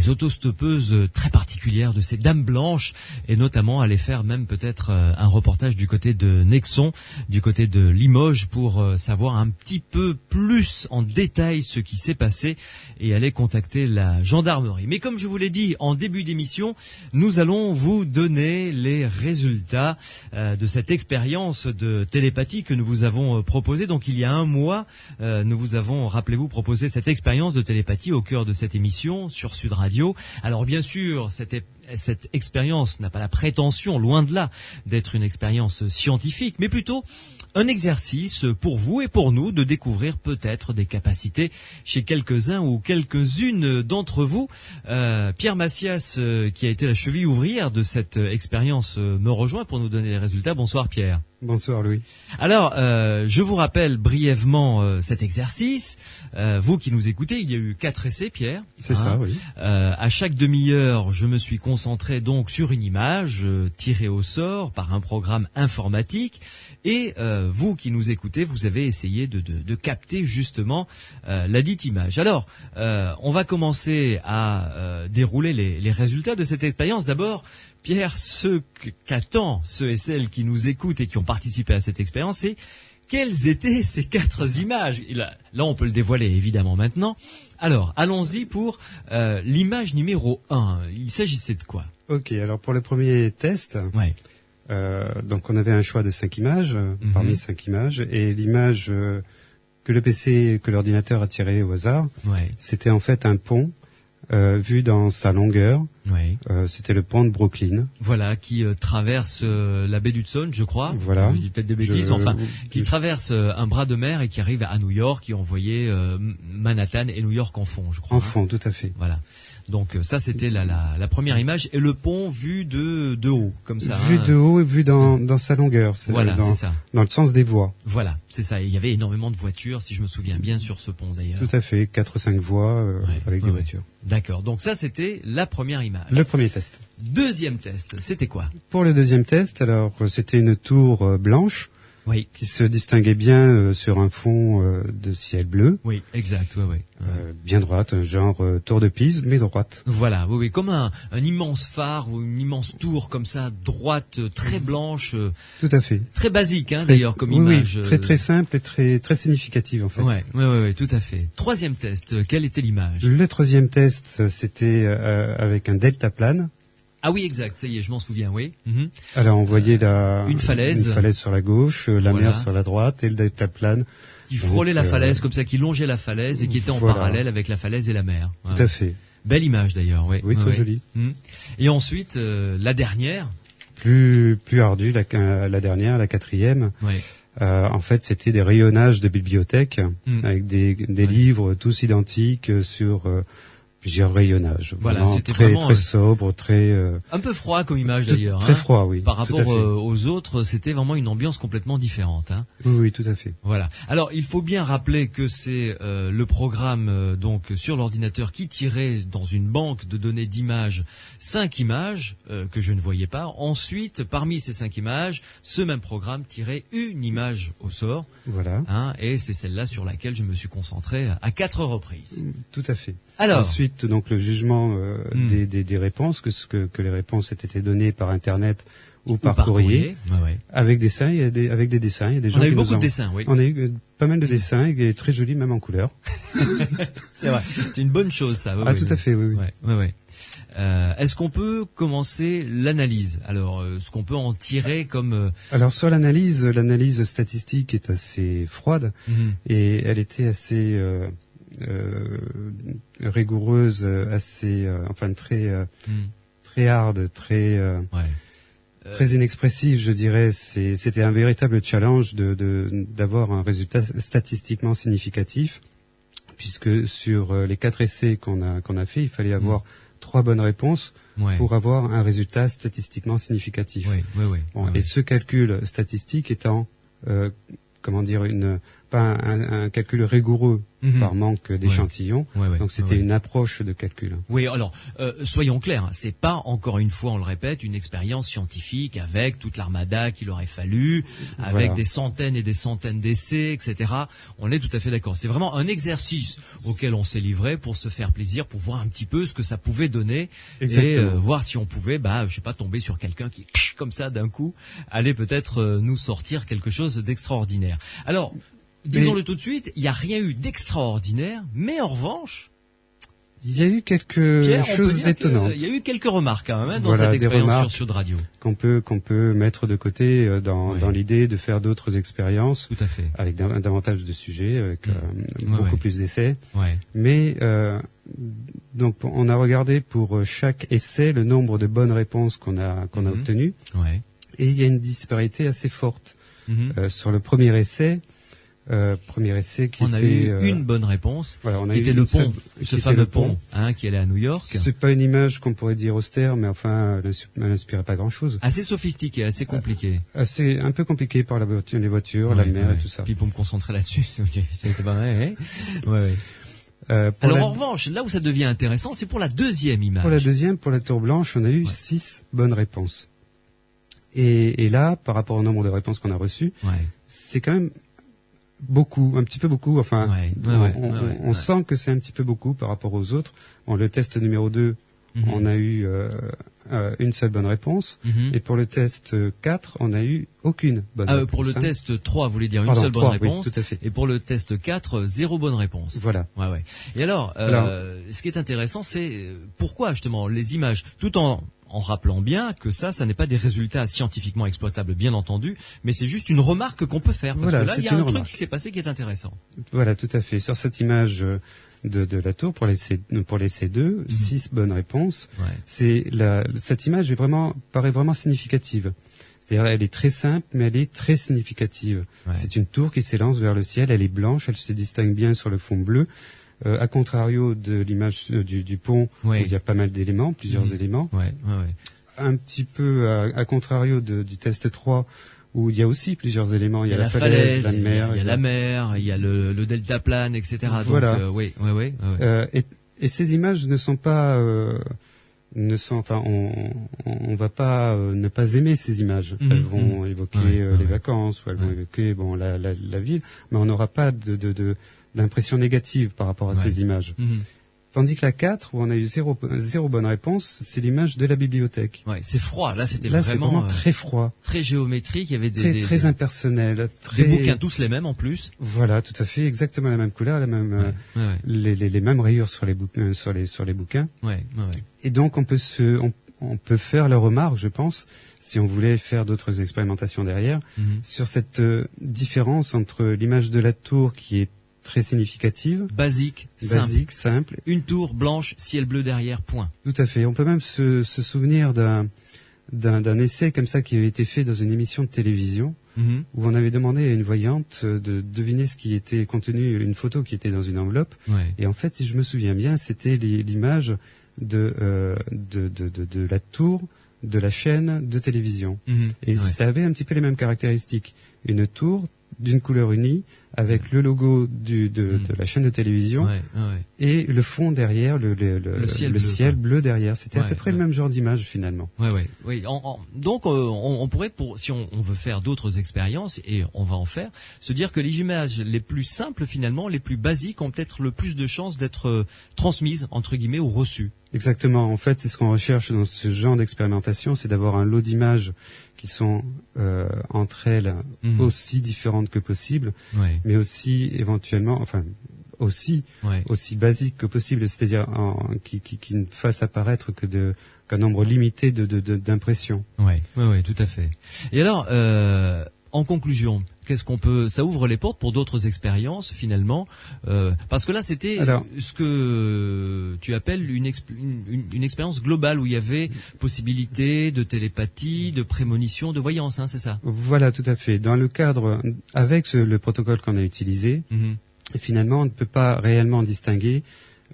autostoppeuses très particulières, de ces dames blanches, et notamment aller faire même peut-être un reportage du côté de Nexon, du côté de Limoges, pour savoir un petit peu plus en détail ce qui s'est passé et aller contacter la gendarmerie. Mais comme je vous l'ai dit en début d'émission, nous allons vous donner les résultats de cette expérience de télépathie que nous vous avons proposée. Donc il y a un mois, nous vous avons, rappelez-vous, proposé cette expérience de télépathie au cœur de cette émission sur Sud Radio. Alors bien sûr, cette expérience n'a pas la prétention, loin de là, d'être une expérience scientifique, mais plutôt un exercice pour vous et pour nous de découvrir peut-être des capacités chez quelques-uns ou quelques-unes d'entre vous. Pierre Macias, qui a été la cheville ouvrière de cette expérience, me rejoint pour nous donner les résultats. Bonsoir Pierre. Bonsoir Louis. Alors, je vous rappelle brièvement cet exercice. Vous qui nous écoutez, il y a eu 4 essais, Pierre. C'est ça, oui. À chaque demi-heure, je me suis concentré donc sur une image tirée au sort par un programme informatique. Et vous qui nous écoutez, vous avez essayé de capter justement la dite image. Alors, on va commencer à dérouler les résultats de cette expérience. D'abord, Pierre, ce qu'attend ceux et celles qui nous écoutent et qui ont participé à cette expérience, c'est quelles étaient ces 4 images. Et là, on peut le dévoiler évidemment maintenant. Alors, allons-y pour l'image numéro 1. Il s'agissait de quoi? Ok, alors pour le premier test, ouais. Donc on avait un choix de 5 images, parmi 5 images, et l'image que le PC, que l'ordinateur a tirée au hasard, ouais. C'était en fait un pont vu dans sa longueur. Oui. C'était le pont de Brooklyn. Voilà, qui traverse la baie d'Hudson, je crois. Voilà. Je dis peut-être des bêtises, qui traverse un bras de mer et qui arrive à New York, qui envoyait Manhattan et New York en fond, je crois. En fond, tout à fait. Voilà. Donc ça, c'était la première image, et le pont vu de haut, comme ça. Vu de haut et vu dans sa longueur. Voilà, c'est ça. Dans le sens des voies. Voilà, c'est ça. Et il y avait énormément de voitures, si je me souviens bien, sur ce pont d'ailleurs. Tout à fait, 4 ou 5 voies avec des voitures. D'accord, donc ça c'était la première image. Le premier test. Deuxième test, c'était quoi? Pour le deuxième test, alors c'était une tour blanche. Oui. Qui se distinguait bien sur un fond de ciel bleu. Oui, exact, oui. Bien droite, genre tour de Pise, mais droite. Voilà, oui, comme un immense phare ou une immense tour comme ça, droite, très blanche. Tout à fait. Très basique, d'ailleurs, comme image. Oui, très simple et très significative en fait. Oui, tout à fait. Troisième test, quelle était l'image? Le troisième test, c'était avec un deltaplane. Ah oui, exact, ça y est, je m'en souviens, oui. Alors on voyait une falaise sur la gauche, la mer sur la droite et le deltaplane. Qui frôlait la falaise comme ça, qui longeait la falaise et qui était en parallèle avec la falaise et la mer. Tout à fait. Belle image d'ailleurs, oui. Oui, très jolie. Et ensuite, la dernière. Plus ardue, la dernière, la quatrième. Oui. En fait, c'était des rayonnages de bibliothèque avec des livres tous identiques sur plusieurs rayonnages. Voilà, c'était très sobre, très un peu froid comme image d'ailleurs. Très froid, oui. Par rapport aux autres, c'était vraiment une ambiance complètement différente. Oui, tout à fait. Voilà. Alors, il faut bien rappeler que c'est le programme donc sur l'ordinateur qui tirait dans une banque de données d'images 5 images que je ne voyais pas. Ensuite, parmi ces 5 images, ce même programme tirait une image au sort. Voilà. Et c'est celle-là sur laquelle je me suis concentré à 4 reprises. Tout à fait. Alors, ensuite, donc le jugement des réponses, que les réponses aient été données par Internet ou par courrier. Ouais. Avec des dessins, avec des dessins. Il y a des gens on a eu qui beaucoup de dessins, oui. On a eu pas mal de dessins et très jolis, même en couleur. C'est vrai. C'est une bonne chose, ça. Oui, tout à fait, oui. Ouais. Est-ce qu'on peut commencer l'analyse? Alors, ce qu'on peut en tirer comme... Alors, sur l'analyse statistique est assez froide et elle était assez rigoureuse, assez, très hard, très inexpressif, je dirais. C'était un véritable challenge d'avoir un résultat statistiquement significatif, puisque sur les 4 essais qu'on a fait, il fallait avoir 3 bonnes réponses pour avoir un résultat statistiquement significatif. Et ce calcul statistique étant, pas un calcul rigoureux par manque d'échantillons. Donc c'était une approche de calcul. Oui, alors soyons clairs, c'est pas, encore une fois, on le répète, une expérience scientifique avec toute l'armada qu'il aurait fallu, avec des centaines et des centaines d'essais, etc. On est tout à fait d'accord. C'est vraiment un exercice auquel on s'est livré pour se faire plaisir, pour voir un petit peu ce que ça pouvait donner. Exactement. Et voir si on pouvait, je sais pas, tomber sur quelqu'un qui, comme ça, d'un coup, allait peut-être nous sortir quelque chose d'extraordinaire. Alors, disons-le tout de suite, il n'y a rien eu d'extraordinaire, mais en revanche... Il y a eu quelque choses étonnantes. Il y a eu quelques remarques quand même dans cette expérience sur Sud Radio. Qu'on peut mettre de côté dans l'idée de faire d'autres expériences. Tout à fait. Avec davantage de sujets, avec beaucoup plus d'essais. Mais donc on a regardé pour chaque essai le nombre de bonnes réponses qu'on a obtenues. Et il y a une disparité assez forte. Sur le premier essai qui on a eu une bonne réponse, qui était le pont, ce fameux pont, qui allait à New York. C'est pas une image qu'on pourrait dire austère, mais enfin, elle n'inspirait pas grand-chose. Assez sophistiqué, assez compliqué. Assez un peu compliqué par les voitures, la mer et tout ça. Puis pour me concentrer là-dessus, c'était pas vrai. Alors en revanche, là où ça devient intéressant, c'est pour la deuxième image. Pour la tour blanche, on a eu 6 bonnes réponses. Et là, par rapport au nombre de réponses qu'on a reçues, c'est quand même un petit peu beaucoup. Enfin, on sent que c'est un petit peu beaucoup par rapport aux autres. Le test numéro 2, on a eu une seule bonne réponse. Et pour le test 4, on a eu aucune bonne réponse. Pour le test 3, vous voulez dire une seule bonne réponse. Oui, tout à fait. Et pour le test 4, 0 bonne réponse. Voilà. Et alors, ce qui est intéressant, c'est pourquoi justement les images, tout en rappelant bien que ça n'est pas des résultats scientifiquement exploitables, bien entendu, mais c'est juste une remarque qu'on peut faire. Parce que là, il y a un truc qui s'est passé qui est intéressant. Voilà, tout à fait. Sur cette image de la tour, pour les C2, 6 bonnes réponses. Cette image paraît vraiment significative. C'est-à-dire, elle est très simple, mais elle est très significative. C'est une tour qui s'élance vers le ciel, elle est blanche, elle se distingue bien sur le fond bleu. À contrario de l'image du pont, où il y a pas mal d'éléments, plusieurs éléments. Un petit peu à contrario du test 3, où il y a aussi plusieurs éléments. Il y a la falaise, la mer. Il y a la mer, il y a le deltaplane, etc. Voilà. Donc, Et ces images ne sont pas... on va pas ne pas aimer ces images. Elles vont évoquer les vacances, ou elles vont évoquer la ville, mais on n'aura pas d'impression négative par rapport à ces images. Tandis que la 4, où on a eu zéro bonne réponse, c'est l'image de la bibliothèque. C'est froid. Là, c'est vraiment très froid. Très géométrique. Il y avait très impersonnel. Des bouquins tous les mêmes en plus. Voilà, tout à fait. Exactement la même couleur, les mêmes rayures sur les bouquins. Et donc, on peut faire la remarque, je pense, si on voulait faire d'autres expérimentations derrière, sur cette différence entre l'image de la tour qui est très significative. Basique, simple. Une tour blanche, ciel bleu derrière, point. Tout à fait. On peut même se souvenir d'un essai comme ça qui avait été fait dans une émission de télévision, où on avait demandé à une voyante de deviner ce qui était contenu, une photo qui était dans une enveloppe. Et en fait, si je me souviens bien, c'était l'image de la tour de la chaîne de télévision. Et ça avait un petit peu les mêmes caractéristiques. Une tour d'une couleur unie, avec le logo de la chaîne de télévision et le fond derrière, le ciel bleu derrière. C'était à peu près le même genre d'image finalement. Oui. Donc on pourrait, si on veut faire d'autres expériences, et on va en faire, se dire que les images les plus simples finalement, les plus basiques, ont peut-être le plus de chances d'être transmises entre guillemets ou reçues. Exactement. En fait, c'est ce qu'on recherche dans ce genre d'expérimentation, c'est d'avoir un lot d'images qui sont entre elles aussi différentes que possible, mais aussi éventuellement, aussi basiques que possible, c'est-à-dire qui ne fassent apparaître qu'un nombre limité d'impressions. Oui, tout à fait. Et alors, en conclusion, ça ouvre les portes pour d'autres expériences finalement, parce que là c'était ce que tu appelles une expérience globale où il y avait possibilité de télépathie, de prémonition, de voyance, c'est ça? Voilà, tout à fait. Dans le cadre, avec le protocole qu'on a utilisé, finalement on ne peut pas réellement distinguer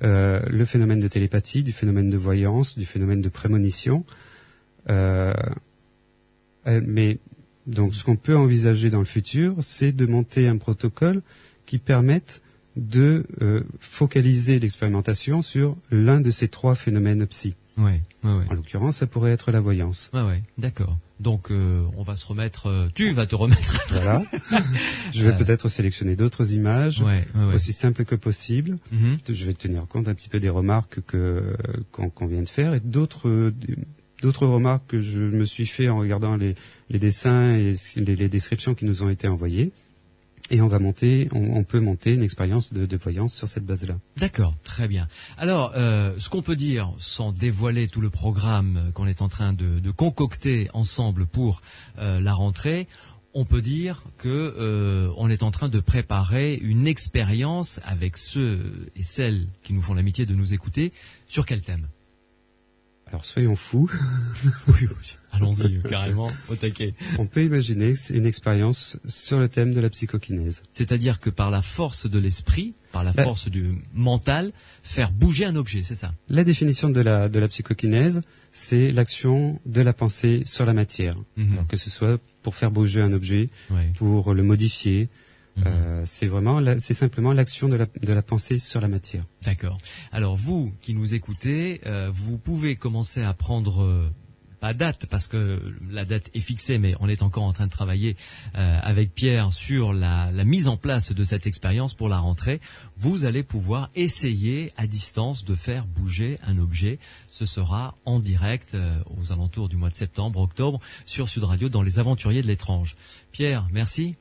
le phénomène de télépathie du phénomène de voyance, du phénomène de prémonition, mais donc, ce qu'on peut envisager dans le futur, c'est de monter un protocole qui permette de focaliser l'expérimentation sur l'un de ces trois phénomènes psy. En l'occurrence, ça pourrait être la voyance. D'accord. Donc, on va se remettre. Tu vas te remettre. Voilà. Je vais peut-être sélectionner d'autres images aussi simples que possible. Je vais tenir compte un petit peu des remarques qu'on vient de faire et d'autres remarques que je me suis fait en regardant les dessins et les descriptions qui nous ont été envoyées. Et on peut monter une expérience de voyance sur cette base-là. D'accord, très bien. Alors, ce qu'on peut dire, sans dévoiler tout le programme qu'on est en train de concocter ensemble pour la rentrée, on peut dire que on est en train de préparer une expérience avec ceux et celles qui nous font l'amitié de nous écouter. Sur quel thème ? Alors soyons fous. Oui. Allons-y, carrément, au taquet. On peut imaginer une expérience sur le thème de la psychokinèse. C'est-à-dire que par la force de l'esprit, par la force du mental, faire bouger un objet, c'est ça? La définition de la psychokinèse, c'est l'action de la pensée sur la matière. Alors que ce soit pour faire bouger un objet, pour le modifier, c'est simplement l'action de la pensée sur la matière. D'accord. Alors vous qui nous écoutez, vous pouvez commencer à prendre pas date parce que la date est fixée, mais on est encore en train de travailler avec Pierre sur la mise en place de cette expérience pour la rentrée. Vous allez pouvoir essayer à distance de faire bouger un objet. Ce sera en direct aux alentours du mois de septembre, octobre, sur Sud Radio dans Les Aventuriers de l'étrange. Pierre, merci.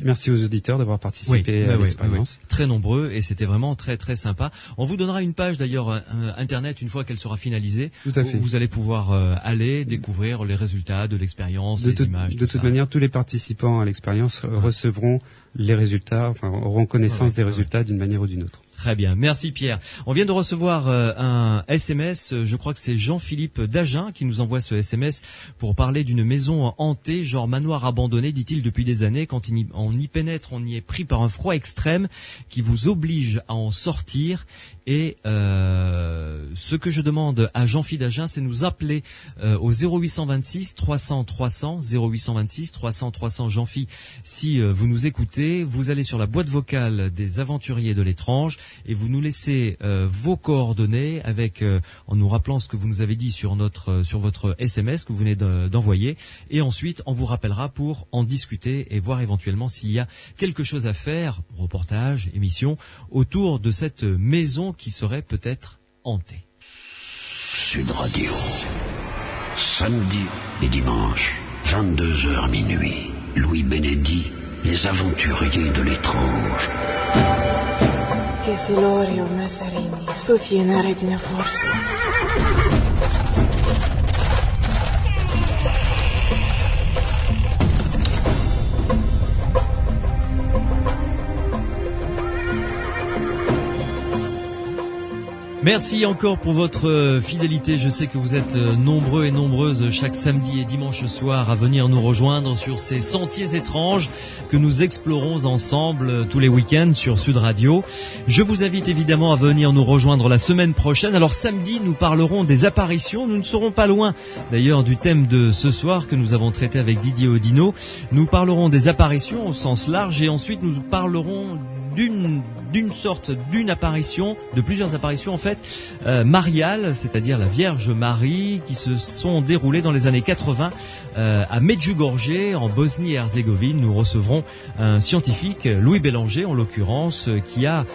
Merci aux auditeurs d'avoir participé à l'expérience. Très nombreux et c'était vraiment très très sympa. On vous donnera une page d'ailleurs internet une fois qu'elle sera finalisée. Tout à fait. Où vous allez pouvoir aller découvrir les résultats de l'expérience, les images. De toute manière, tous les participants à l'expérience recevront les résultats, auront connaissance des résultats d'une manière ou d'une autre. Très bien, merci Pierre. On vient de recevoir un SMS, je crois que c'est Jean-Philippe d'Agen qui nous envoie ce SMS pour parler d'une maison hantée, genre manoir abandonné, dit-il, depuis des années. Quand on y pénètre, on y est pris par un froid extrême qui vous oblige à en sortir. Et ce que je demande à Jean-Philippe d'Agen, c'est nous appeler au 0826 300 300, 0826 300 300 Jean-Philippe. Si vous nous écoutez, vous allez sur la boîte vocale des Aventuriers de l'étrange et vous nous laissez vos coordonnées avec en nous rappelant ce que vous nous avez dit sur votre SMS que vous venez d'envoyer, et ensuite on vous rappellera pour en discuter et voir éventuellement s'il y a quelque chose à faire, reportage, émission, autour de cette maison qui serait peut-être hantée. Sud Radio, samedi et dimanche, 22h minuit, Louis Benedit, Les Aventuriers de l'étrange. Che Silorio Massarini, soutiene Redina Forse. Merci encore pour votre fidélité. Je sais que vous êtes nombreux et nombreuses chaque samedi et dimanche soir à venir nous rejoindre sur ces sentiers étranges que nous explorons ensemble tous les week-ends sur Sud Radio. Je vous invite évidemment à venir nous rejoindre la semaine prochaine. Alors samedi, nous parlerons des apparitions. Nous ne serons pas loin d'ailleurs du thème de ce soir que nous avons traité avec Didier Audineau. Nous parlerons des apparitions au sens large et ensuite nous parlerons d'une apparition, de plusieurs apparitions en fait, mariales, c'est-à-dire la Vierge Marie, qui se sont déroulées dans les années 80 à Medjugorje, en Bosnie-Herzégovine. Nous recevrons un scientifique, Louis Bélanger en l'occurrence, qui a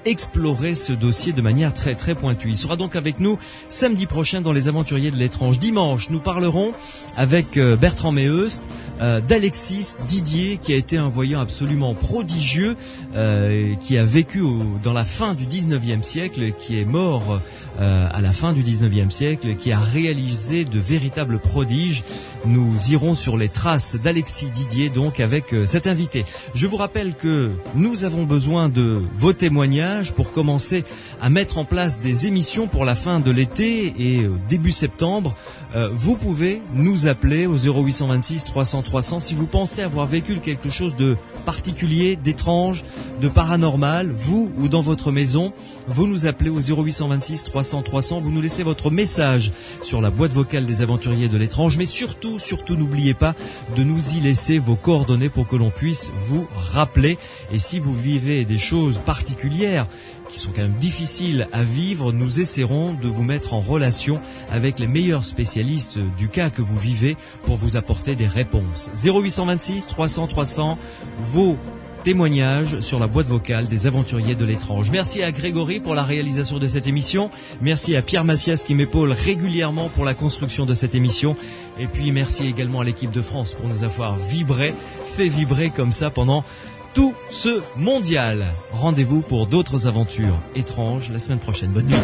explorer ce dossier de manière très très pointue. Il sera donc avec nous samedi prochain dans les Aventuriers de l'étrange. Dimanche, nous parlerons avec Bertrand Meheust d'Alexis Didier, qui a été un voyant absolument prodigieux, qui a vécu dans la fin du 19e siècle, qui est mort à la fin du 19e siècle, qui a réalisé de véritables prodiges. Nous irons sur les traces d'Alexis Didier, donc avec cet invité. Je vous rappelle que nous avons besoin de vos témoignages pour commencer à mettre en place des émissions pour la fin de l'été et début septembre. Vous pouvez nous appeler au 0826 300 300 si vous pensez avoir vécu quelque chose de particulier, d'étrange, de paranormal, vous ou dans votre maison. Vous nous appelez au 0826 300 300, vous nous laissez votre message sur la boîte vocale des Aventuriers de l'étrange, mais surtout n'oubliez pas de nous y laisser vos coordonnées pour que l'on puisse vous rappeler. Et si vous vivez des choses particulières qui sont quand même difficiles à vivre, nous essaierons de vous mettre en relation avec les meilleurs spécialistes du cas que vous vivez pour vous apporter des réponses. 0826 300 300, vos témoignages sur la boîte vocale des Aventuriers de l'étrange. Merci à Grégory pour la réalisation de cette émission. Merci à Pierre Massias qui m'épaule régulièrement pour la construction de cette émission. Et puis merci également à l'équipe de France pour nous avoir fait vibrer comme ça pendant tout ce mondial. Rendez-vous pour d'autres aventures étranges la semaine prochaine. Bonne nuit.